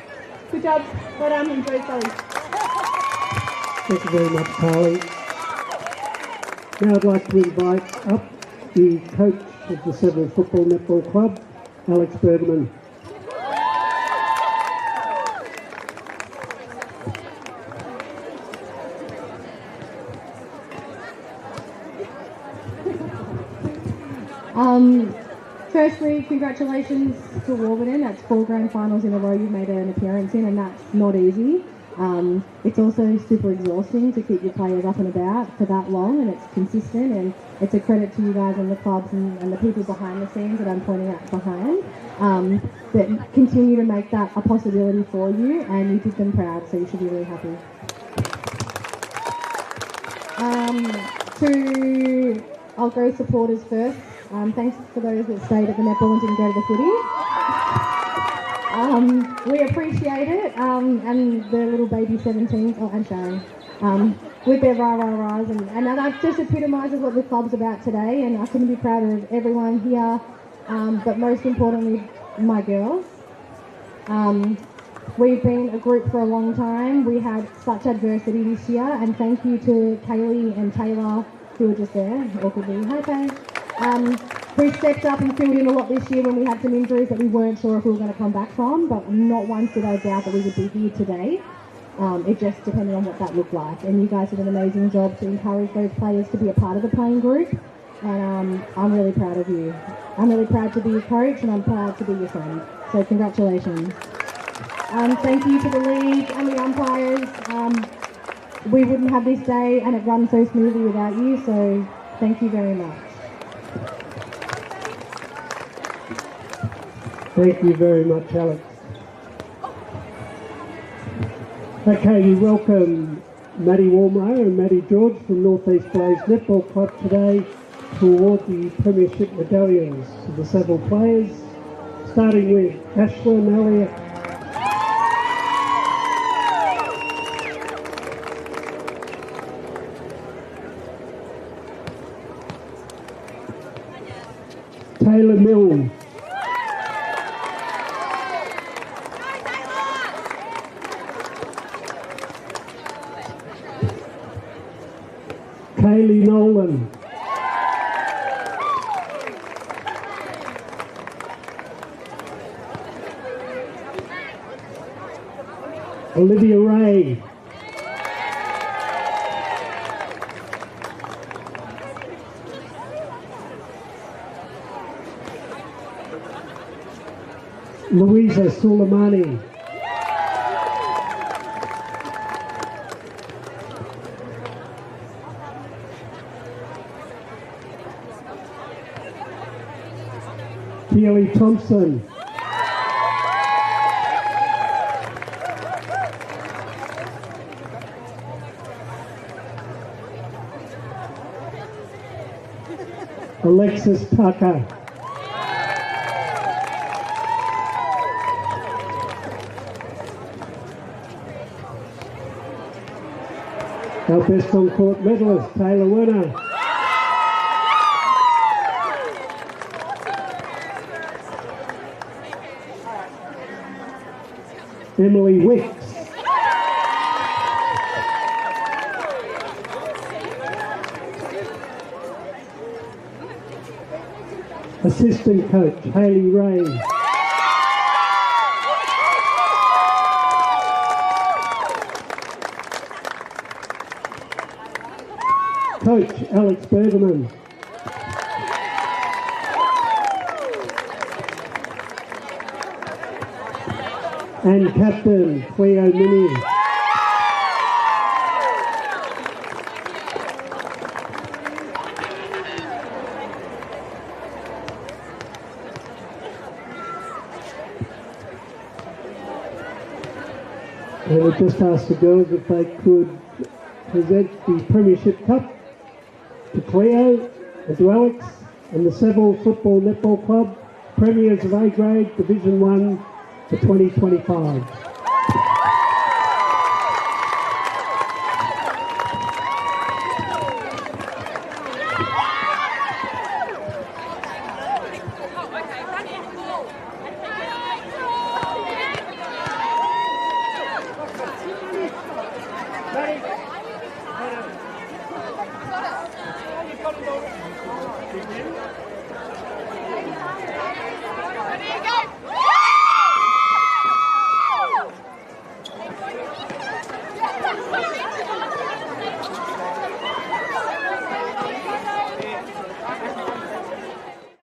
good job. Well done. Enjoy Sully. Thank you very much, Carly. Now I'd like to invite up the coach of the Seville Football Netball Club, Alex Bergman. Firstly, congratulations to Warburton. That's 4 grand finals in a row you've made an appearance in, and that's not easy. It's also super exhausting to keep your players up and about for that long, and it's consistent, and it's a credit to you guys and the clubs and the people behind the scenes that I'm pointing out behind that continue to make that a possibility for you, and you did them proud, so you should be really happy. I'll go supporters first. Thanks for those that stayed at the netball and didn't go to the footy. We appreciate it, and the little baby 17s, and Sharon, with their rah-rah-rahs, and that just epitomises what the club's about today, and I couldn't be prouder of everyone here, but most importantly, my girls. We've been a group for a long time. We had such adversity this year, and thank you to Kaylee and Taylor, who were just there, awkwardly. Hi, Kay. We've stepped up and filled in a lot this year when we had some injuries that we weren't sure if we were going to come back from, but not once did I doubt that we would be here today. It just depended on what that looked like. And you guys did an amazing job to encourage those players to be a part of the playing group. And I'm really proud of you. I'm really proud to be your coach, and I'm proud to be your friend. So congratulations. Thank you to the league and the umpires. We wouldn't have this day, and it runs so smoothly without you, so thank you very much. Thank you very much, Alex. Okay, we welcome Maddie Warmer and Maddie George from North East Blaze Netball Club today to award the Premiership medallions to the Seville players, starting with Ashlyn Elliott. Taylor Milne. Kaylee Nolan. Olivia Ray. Louisa Suleimani. Keely Thompson. Alexis Tucker. Our best on-court medalist, Taylor Werner. Emily Wicks. Assistant coach, Hayley Ray. Coach, Alex Bergman. And captain, Cleo Mini. And we just asked the girls if they could present the Premiership Cup to Cleo and to Alex and the Seville Football Netball Club, Premiers of A Grade, Division 1 for 2025.